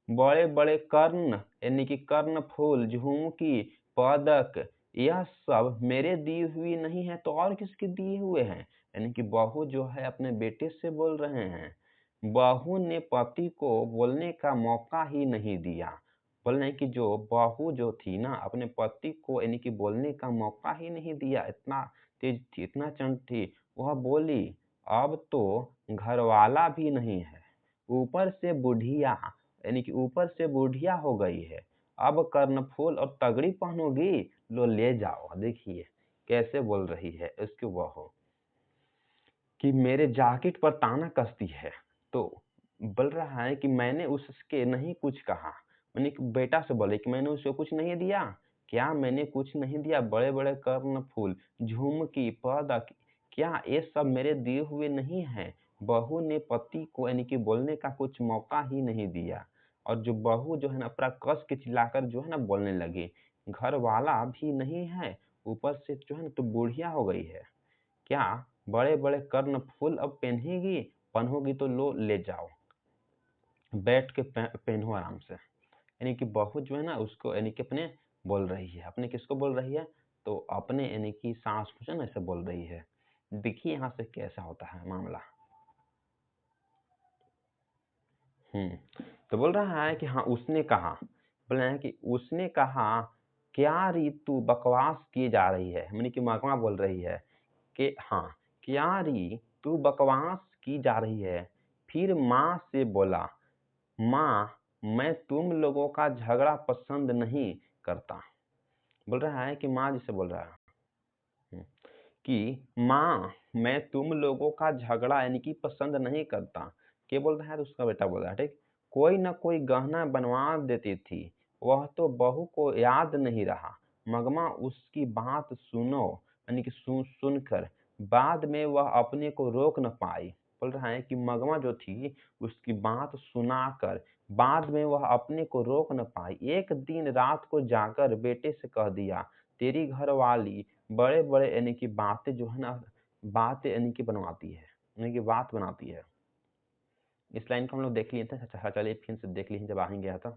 बड़े बड़े कर्ण यानी कि कर्णफूल, झुमकी, पदक, यह सब मेरे दी हुई नहीं है तो और किसके दिए हुए हैं? यानी कि बहू जो है अपने बेटे से बोल रहे हैं। बहू ने पति को बोलने का मौका ही नहीं दिया। बोल रहे हैं कि जो बहू जो थी ना अपने पति को यानी कि बोलने का मौका ही नहीं दिया। इतना तेज थी, इतना चंड थी। वह बोली, अब तो घरवाला भी नहीं है, ऊपर से बुढ़िया यानी कि ऊपर से बुढ़िया हो गई है, अब कर्णफूल और तगड़ी पहनोगी, लो ले जाओ। देखिए कैसे बोल रही है उसकी बहू कि मेरे जैकेट पर ताना कसती है। तो बोल रहा है कि मैंने उसके नहीं कुछ कहा, मैंने बेटा से बोले कि मैंने उसको कुछ नहीं दिया। क्या मैंने कुछ नहीं दिया? बड़े बड़े कर्णफूल, झुमकी, पदक, क्या ये सब मेरे दिए हुए नहीं है? बहू ने पति को यानी कि बोलने का कुछ मौका ही नहीं दिया। और जो बहू जो है ना पूरा कस के चिल्लाकर जो है ना बोलने लगी, घर वाला भी नहीं है, ऊपर से जो है ना तो बुढ़िया हो गई है। क्या बड़े बड़े कर्णफूल अब पहनेगी? पहनोगी तो लो ले जाओ, बैठ के पहनो आराम से। यानी कि बहू जो है ना उसको यानी कि अपने बोल रही है, अपने किसको बोल रही है? तो अपने यानी कि सास को जो है ना ऐसे बोल रही है। देखिए यहाँ से कैसा होता है मामला। तो बोल रहा है कि हाँ उसने कहा, बोल रहा है कि उसने कहा, क्या रीतु बकवास की जा रही है, यानी कि महकमा बोल रही है कि हाँ, क्या री तू बकवास की जा रही है। फिर माँ से बोला, माँ मैं तुम लोगों का झगड़ा पसंद नहीं करता। बोल रहा है कि माँ जिसे बोल रहा है कि माँ मैं तुम लोगों का झगड़ा यानी कि पसंद नहीं करता। क्या बोल रहा है? तो उसका बेटा बोल रहा है, ठीक, कोई ना कोई गहना बनवा देती थी, वह तो बहू को याद नहीं रहा। मगमा उसकी बात सुनो, यानी कि सुनकर बाद में वह अपने को रोक न पाई। बोल रहा है कि मगमा जो थी उसकी बात सुनाकर बाद में वह अपने को रोक न पाई। एक दिन रात को जाकर बेटे से कह दिया, तेरी घरवाली बड़े बड़े यानी कि बातें जो है ना बातें यानी कि बनवाती है, यानी कि बात बनाती है। इस लाइन को हम लोग देख लिए थे। अच्छा चलिए फिर से देख लीजिए जब आ ही गया था।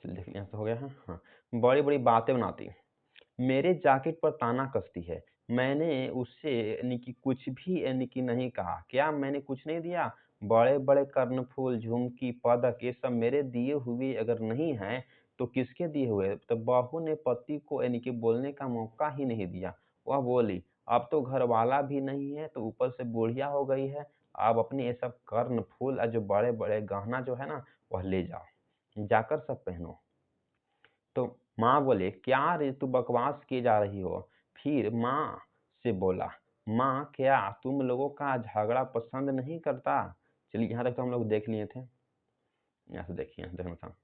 चलिए देख लिया तो हो गया है। हाँ, बड़ी बड़ी बातें बनाती, मेरे जैकेट पर ताना कसती है। मैंने उससे यानी कि कुछ भी यानी कि नहीं कहा। क्या मैंने कुछ नहीं दिया? बड़े बड़े कर्णफूल, झुमकी, पदक ये सब मेरे दिए हुए अगर नहीं है तो किसके दिए हुए? तो बहू ने पति को यानी कि बोलने का मौका ही नहीं दिया। वह बोली, अब तो घर वाला भी नहीं है, तो ऊपर से बुढ़िया हो गई है। अब अपने ये सब कर्णफूल और जो बड़े बड़े गहना जो है ना वह ले जाओ, जाकर सब पहनो। तो माँ बोले, क्या रे तू बकवास किए जा रही हो? फिर माँ से बोला, माँ क्या तुम लोगों का झगड़ा पसंद नहीं करता? चलिए यहाँ तक तो हम लोग देख लिए थे। यहाँ से देखिए, यहाँ देखना था।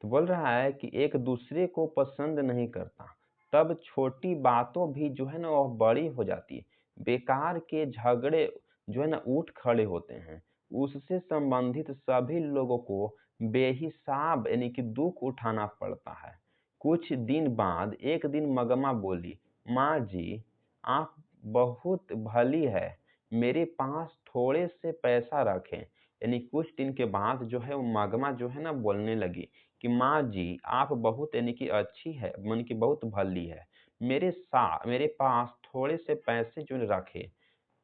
तो बोल रहा है कि एक दूसरे को पसंद नहीं करता, तब छोटी बातों भी जो है ना वह बड़ी हो जाती है। बेकार के झगड़े जो है ना उठ खड़े होते हैं। उससे संबंधित सभी लोगों को बेहिसाब यानी कि दुख उठाना पड़ता है। कुछ दिन बाद एक दिन मगमा बोली, माँ जी आप बहुत भली है, मेरे पास थोड़े से पैसा रखें। यानी कुछ दिन के बाद जो है वो मगमा जो है ना बोलने लगी कि माँ जी आप बहुत यानी कि अच्छी है, मन की बहुत भली है, मेरे पास थोड़े से पैसे जो रखे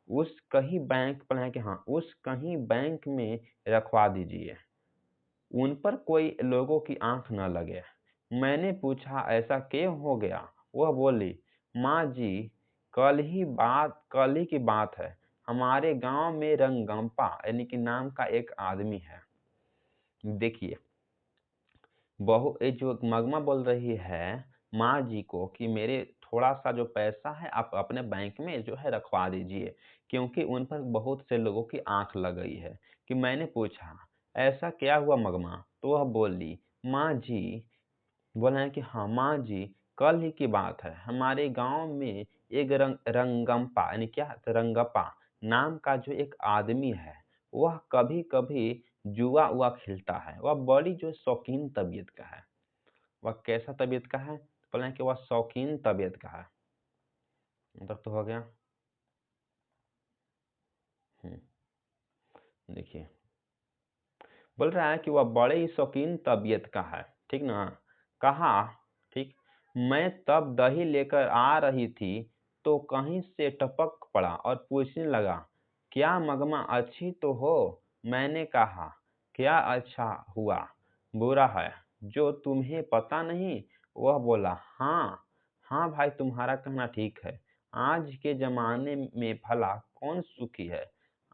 उस कहीं बैंक पर है कि हाँ उस कहीं बैंक में रखवा दीजिए, उन पर कोई लोगों की आंख न लगे। मैंने पूछा ऐसा क्यों हो गया? वह बोली, माँ जी कल ही की बात है, हमारे गांव में रंगम्पा यानी कि नाम का एक आदमी है। देखिए बहू ये जो मगमा बोल रही है माँ जी को कि मेरे थोड़ा सा जो पैसा है आप अपने बैंक में जो है रखवा दीजिए, क्योंकि उन पर बहुत से लोगों की आंख लग गई है। कि मैंने पूछा ऐसा क्या हुआ मगमा? तो वह बोली, माँ जी बोला है कि हाँ माँ जी कल ही की बात है, हमारे गांव में एक रंगम्पा यानी क्या रंगप्पा नाम का जो एक आदमी है, वह कभी कभी जुआ उआ खेलता है। वह बड़ी जो शौकीन तबीयत का है। वह कैसा तबीयत का है? बोला है कि वह शौकीन तबीयत का है। मतलब तो हो गया। देखिए बोल रहा है कि वह बड़े ही शौकीन तबीयत का है, ठीक ना? कहा, ठीक, मैं तब दही लेकर आ रही थी तो कहीं से टपक पड़ा और पूछने लगा, क्या मगमा अच्छी तो हो? मैंने कहा, क्या अच्छा हुआ, बुरा है जो तुम्हें पता नहीं? वह बोला, हाँ हाँ भाई तुम्हारा कहना ठीक है। आज के जमाने में भला कौन सुखी है?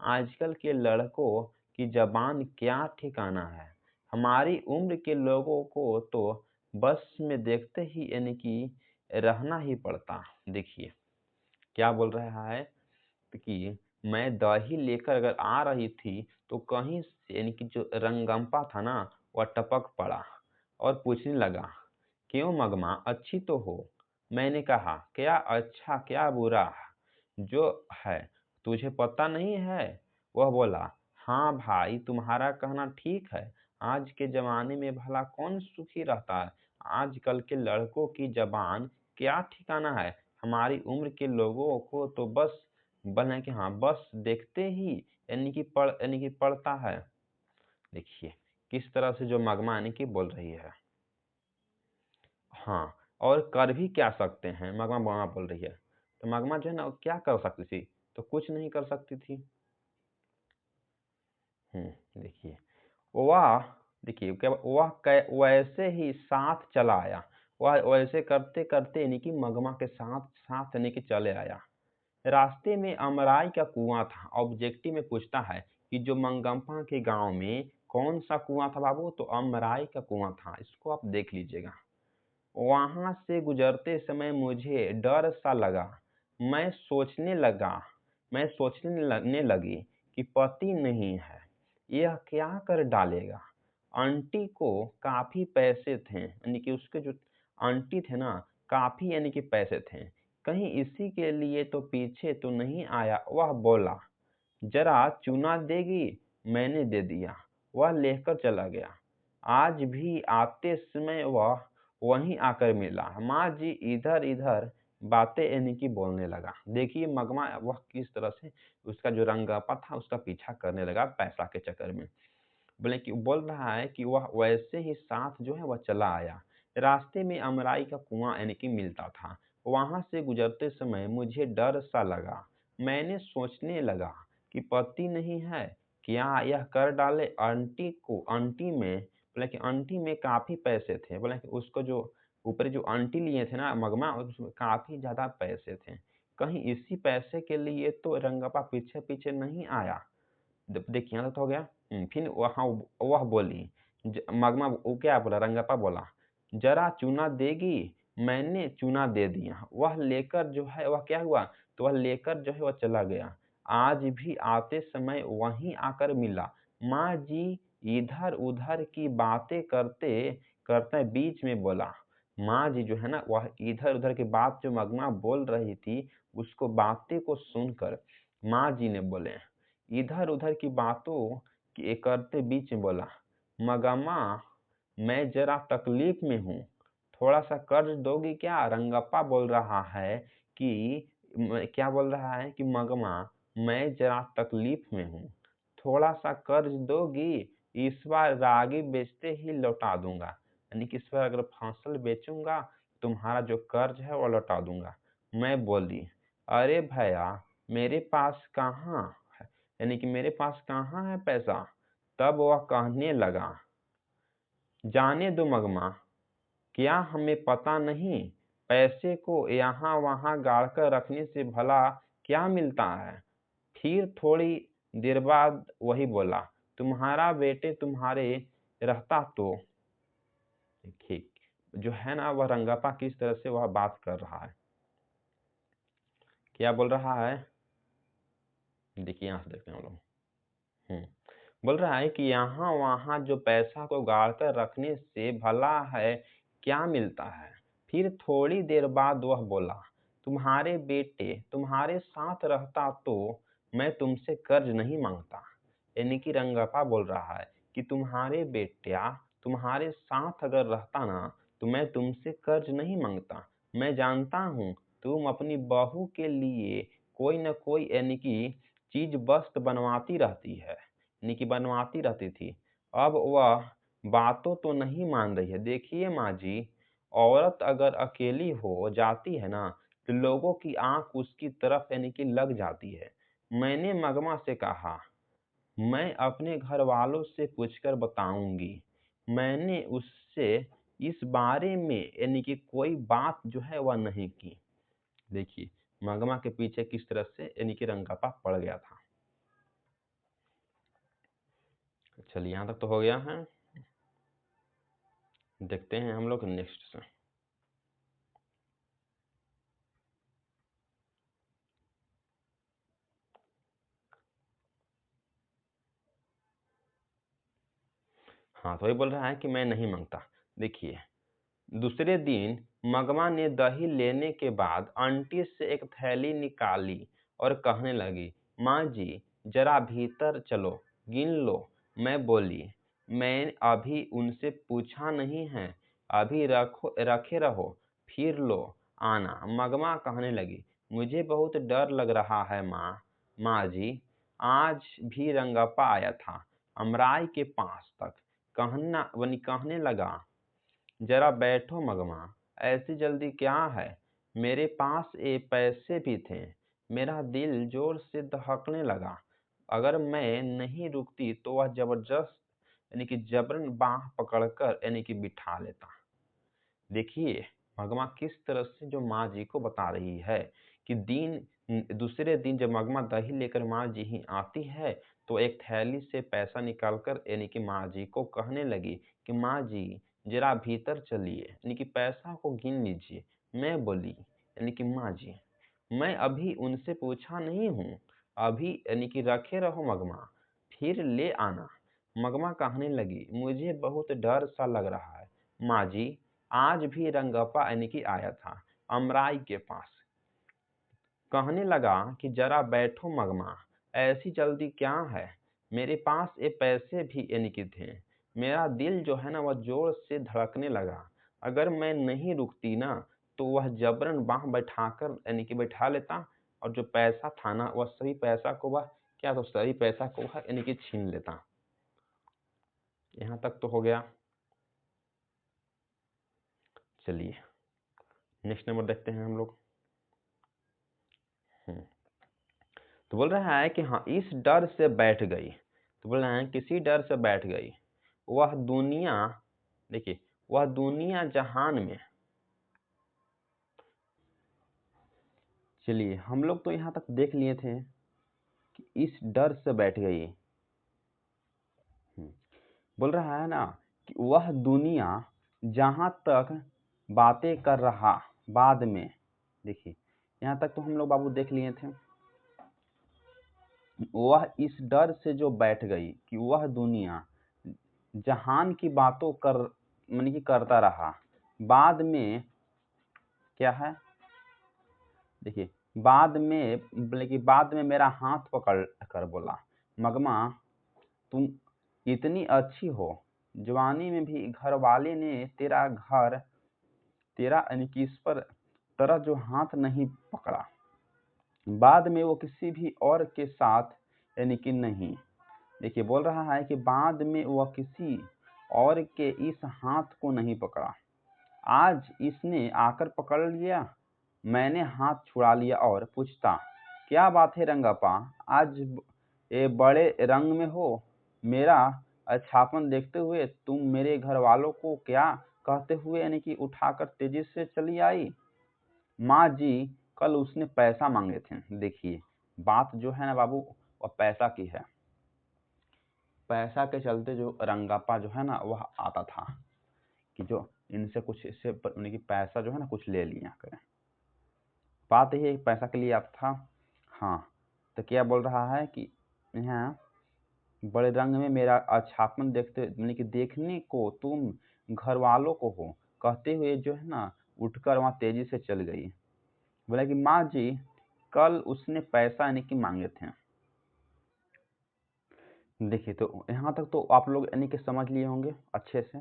आजकल के लड़कों की जबान क्या ठिकाना है। हमारी उम्र के लोगों को तो बस में देखते ही यानी कि रहना ही पड़ता। देखिए क्या बोल रहा है कि मैं दही लेकर अगर आ रही थी तो कहीं से यानी कि जो रंगम्पा था ना वह टपक पड़ा और पूछने लगा, क्यों मगमा अच्छी तो हो? मैंने कहा, क्या अच्छा क्या बुरा जो है तुझे पता नहीं है? वह बोला, हाँ भाई, तुम्हारा कहना ठीक है। आज के ज़माने में भला कौन सुखी रहता है? आजकल के लड़कों की ज़बान क्या ठिकाना है? हमारी उम्र के लोगों को तो बस बना कि हाँ, बस देखते ही यानी कि पड़ता है। देखिए, किस तरह से जो मगमा यानी कि बोल रही है। हाँ, और कर भी क्या सकते हैं? मगमा बोल रही है। तो मगमा जो है ना, वो क्या कर सकती थी? तो कुछ नहीं कर सकती थी। देखिए, वह देखिए क्या वैसे ही साथ चला आया। वह वैसे करते-करते यानी कि मगमा के साथ साथ यानी कि चले आया। रास्ते में अमराई का कुआं था। ऑब्जेक्टिव में पूछता है कि जो मंगम्पा के गांव में कौन सा कुआं था बाबू? तो अमराई का कुआं था। इसको आप देख लीजिएगा। वहां से गुजरते समय मुझे डर सा लगा। मैं सोचने लगा मैं सोचने लगने लगी कि पति नहीं है, यह क्या कर डालेगा। आंटी को काफी पैसे थे, यानी कि उसके जो आंटी थे ना, काफी यानी कि पैसे थे। कहीं इसी के लिए तो पीछे तो नहीं आया। वह बोला, जरा चूना देगी? मैंने दे दिया। वह लेकर चला गया। आज भी आते समय वह वहीं आकर मिला। माँ जी इधर-इधर बातें यानी कि बोलने लगा। देखिए मगमा वह किस तरह से उसका जो रंगपा था उसका पीछा करने लगा पैसा के चक्कर में। बोले कि बोल रहा है कि वह वैसे ही साथ जो है वह चला आया। रास्ते में अमराई का कुआं यानी कि मिलता था। वहां से गुजरते समय मुझे डर सा लगा। मैंने सोचने लगा कि पति नहीं है, क्या यह कर डाले। आंटी में काफी पैसे थे। बोले कि उसको जो ऊपर जो आंटी लिए थे ना मगमा, उसमें काफी ज्यादा पैसे थे। कहीं इसी पैसे के लिए तो रंगप्पा पीछे पीछे नहीं आया। देखिए यहाँ तक तो हो गया। फिर वहाँ वह बोली, मगमा वो क्या बोला, रंगप्पा बोला, जरा चूना देगी? मैंने चूना दे दिया। वह लेकर जो है वह क्या हुआ, तो वह लेकर जो है वह चला गया। आज भी आते समय वहीं आकर मिला। माँ जी इधर उधर की बातें करते करते बीच में बोला। माँ जी जो है ना, वह इधर उधर की बात जो मगमा बोल रही थी उसको बातें को सुनकर माँ जी ने बोले, इधर उधर की बातों के करते बीच में बोला, मगमा मैं जरा तकलीफ में हूँ, थोड़ा सा कर्ज दोगी क्या? रंगप्पा बोल रहा है कि क्या बोल रहा है कि मगमा मैं जरा तकलीफ में हूँ, थोड़ा सा कर्ज दोगी? इस बार रागी बेचते ही लौटा दूंगा। यानी कि इस बार अगर फसल बेचूंगा तुम्हारा जो कर्ज है वो लौटा दूंगा। मैं बोली, अरे भैया मेरे पास कहाँ है, यानी कि मेरे पास कहाँ है पैसा। तब वह कहने लगा, जाने दो मगमा, क्या हमें पता नहीं, पैसे को यहाँ वहाँ गाड़कर रखने से भला क्या मिलता है। फिर थोड़ी देर बाद वही बोला, तुम्हारा बेटे तुम्हारे रहता तो। ठीक, जो है ना वह रंगप्पा किस तरह से वह बात कर रहा है, क्या बोल रहा है। देखिए यहाँ से देखते हैं हम लोग। हम्म बोल रहा है कि यहाँ वहाँ जो पैसा को गाड़ कर रखने से भला है क्या मिलता है। फिर थोड़ी देर बाद वह बोला, तुम्हारे बेटे तुम्हारे साथ रहता तो मैं तुमसे कर्ज नहीं मांगता। यानी कि रंगप्पा बोल रहा है कि तुम्हारे बेटा तुम्हारे साथ अगर रहता ना तो मैं तुमसे कर्ज नहीं मांगता। मैं जानता हूँ तुम अपनी बहू के लिए कोई न कोई यानी कि चीज वस्तु बनवाती रहती है, यानी कि बनवाती रहती थी। अब वह बातों तो नहीं मान रही है। देखिए माँ जी, औरत अगर अकेली हो जाती है ना तो लोगों की आंख उसकी तरफ यानी कि लग जाती है। मैंने मगमा से कहा, मैं अपने घर वालों से पूछकर बताऊंगी। मैंने उससे इस बारे में यानी कि कोई बात जो है वह नहीं की। देखिए मगमा के पीछे किस तरह से यानी कि रंगप्पा पड़ गया था। चलिए यहाँ तक तो हो गया है। देखते हैं हम लोग नेक्स्ट से। हाँ, तो वही बोल रहा है कि मैं नहीं मांगता। देखिए, दूसरे दिन मगमा ने दही लेने के बाद आंटी से एक थैली निकाली और कहने लगी, माँ जी जरा भीतर चलो, गिन लो। मैं बोली, मैं अभी उनसे पूछा नहीं है, अभी रखे रहो, फिर लो आना। मगमा कहने लगी, मुझे बहुत डर लग रहा है माँ। माँ जी, आज भी रंगप्पा आया था अमराई के पास तक। कहने लगा, जरा बैठो मगमा, ऐसी जल्दी क्या है? मेरे पास ये पैसे भी थे। मेरा दिल जोर से धड़कने लगा। अगर मैं नहीं रुकती तो वह जबरदस्त जबरन बाह पकड़कर बिठा लेता। देखिए मगमा किस तरह से जो माँ जी को बता रही है कि दूसरे दिन जब मगमा दही लेकर माँ जी ही आती है तो एक थैली से पैसा निकालकर माँ जी को कहने लगी कि माँ जी जरा भीतर चलिए, पैसा को गिन लीजिए। मैं बोली माँ जी, मैं अभी उनसे पूछा नहीं हूँ, अभी रखे रहो मगमा, फिर ले आना। मगमा कहने लगी, मुझे बहुत डर सा लग रहा है माँ जी, आज भी रंगप्पा आया था अमराई के पास। कहने लगा कि जरा बैठो मगमा, ऐसी जल्दी क्या है? मेरे पास ये पैसे भी थे। मेरा दिल जो है ना वह जोर से धड़कने लगा। अगर मैं नहीं रुकती ना तो वह जबरन बाह बैठाकर बैठा लेता, और जो पैसा था ना वह सभी पैसा को वह सभी पैसा को वह छीन लेता। यहाँ तक तो हो गया। चलिए नेक्स्ट नंबर देखते हैं हम लोग। तो बोल रहा है कि हाँ इस डर से बैठ गई। तो बोल रहे हैं किसी डर से बैठ गई वह दुनिया, देखिए वह दुनिया जहान में। चलिए हम लोग तो यहाँ तक देख लिए थे कि इस डर से बैठ गई। बोल रहा है ना कि वह दुनिया जहां तक बातें कर रहा बाद में। देखिए यहाँ तक तो हम लोग बाबू देख लिए थे। वह इस डर से जो बैठ गई कि वह दुनिया जहान की बातों करता रहा बाद में। क्या है? देखिए बाद में बोले कि बाद में मेरा हाथ पकड़ कर बोला, मगमा तुम इतनी अच्छी हो, जवानी में भी घर वाले ने तेरा इस पर तरह जो हाथ नहीं पकड़ा, बाद में वो किसी भी और के साथ नहीं। देखिए बोल रहा है कि बाद में वह किसी और के इस हाथ को नहीं पकड़ा, आज इसने आकर पकड़ लिया। मैंने हाथ छुड़ा लिया और पूछता, क्या बात है रंगप्पा, आज ये बड़े रंग में हो? मेरा अच्छापन देखते हुए तुम मेरे घर वालों को क्या कहते हुए उठाकर तेजी से चली आई? माँ जी कल उसने पैसा मांगे थे। देखिए बात जो है ना बाबू वह पैसा की है। पैसा के चलते जो रंगप्पा जो है ना वह आता था कि जो इनसे कुछ इससे पैसा जो है ना कुछ ले लिया करें। बात यही पैसा के लिए आता था। हाँ तो क्या बोल रहा है कि यहाँ बड़े रंग में मेरा अच्छापन देखने को तुम घर वालों को हो कहते हुए जो है ना उठकर वहां तेजी से चल गई। बोला कि माँ जी कल उसने पैसा मांगे थे। देखिए तो यहाँ तक तो आप लोग समझ लिए होंगे अच्छे से।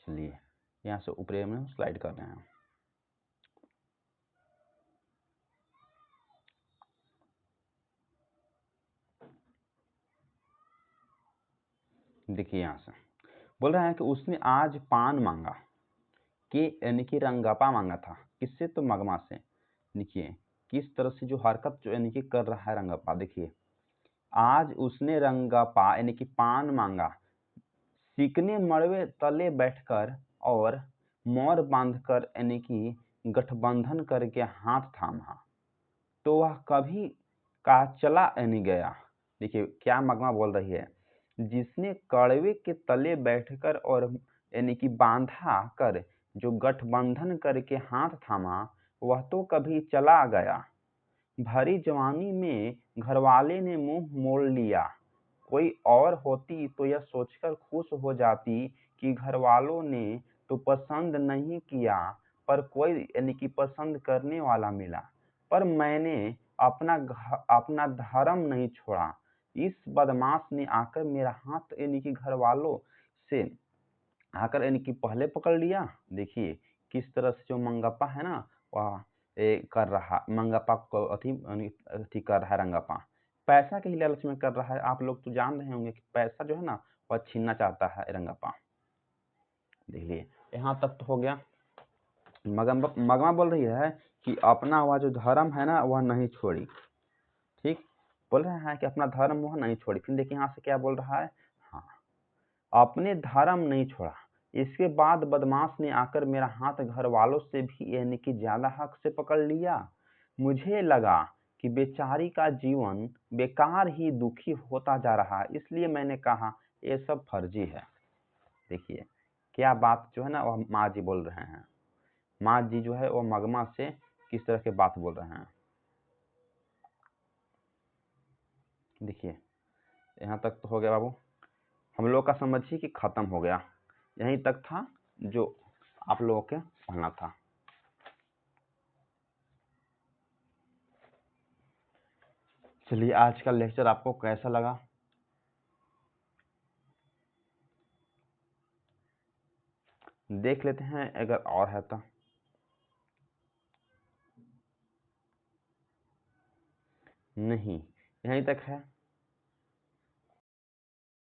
चलिए यहाँ से ऊपर में स्लाइड कर रहे हैं। देखिए यहाँ से बोल रहा है कि उसने आज पान मांगा कि रंगप्पा मांगा था। किससे? तो मगमा से। देखिए किस तरह से जो हरकत जो कर रहा है रंगप्पा। देखिए आज उसने रंगप्पा पान मांगा, चिकने मड़वे तले बैठकर और मोर बांधकर गठबंधन करके हाथ थामा, तो वह कभी का चला नहीं गया। देखिए क्या मगमा बोल रही है, जिसने कड़वे के तले बैठकर और बांधा कर जो गठबंधन करके हाथ थामा वह तो कभी चला गया। भरी जवानी में घरवाले ने मुंह मोड़ लिया। कोई और होती तो यह सोचकर खुश हो जाती कि घरवालों ने तो पसंद नहीं किया पर कोई पसंद करने वाला मिला। पर मैंने अपना धर्म नहीं छोड़ा। इस बदमाश ने आकर मेरा हाथ यानी कि घर वालों से आकर यानी कि पहले पकड़ लिया। देखिए किस तरह से जो मंगप्पा है ना वह कर रहा, मंगप्पा को अथी कर रहा है रंगप्पा, पैसा के ही लालच में कर रहा है। आप लोग तो जान रहे होंगे कि पैसा जो है ना वह छीनना चाहता है रंगप्पा। देखिए यहाँ तक तो हो गया। मगमा बोल रही है कि अपना वह जो धर्म है ना वह नहीं छोड़ी। ठीक, बोल रहा है कि अपना धर्म वह नहीं छोड़ी। फिर देखिए यहाँ से क्या बोल रहा है, हाँ अपने धर्म नहीं छोड़ा। इसके बाद बदमाश ने आकर मेरा हाथ घर वालों से भी यानी कि ज्यादा हक से पकड़ लिया। मुझे लगा कि बेचारी का जीवन बेकार ही दुखी होता जा रहा है, इसलिए मैंने कहा ये सब फर्जी है। देखिए क्या बात जो है ना वह माँ जी बोल रहे हैं। माँ जी जो है वो मगमा से किस तरह के बात बोल रहे हैं। देखिए यहाँ तक तो हो गया बाबू, हम लोग का समझिए कि खत्म हो गया। यहीं तक था जो आप लोगों के पढ़ना था। चलिए आज का लेक्चर आपको कैसा लगा? देख लेते हैं अगर और है तो। नहीं, यहीं तक है।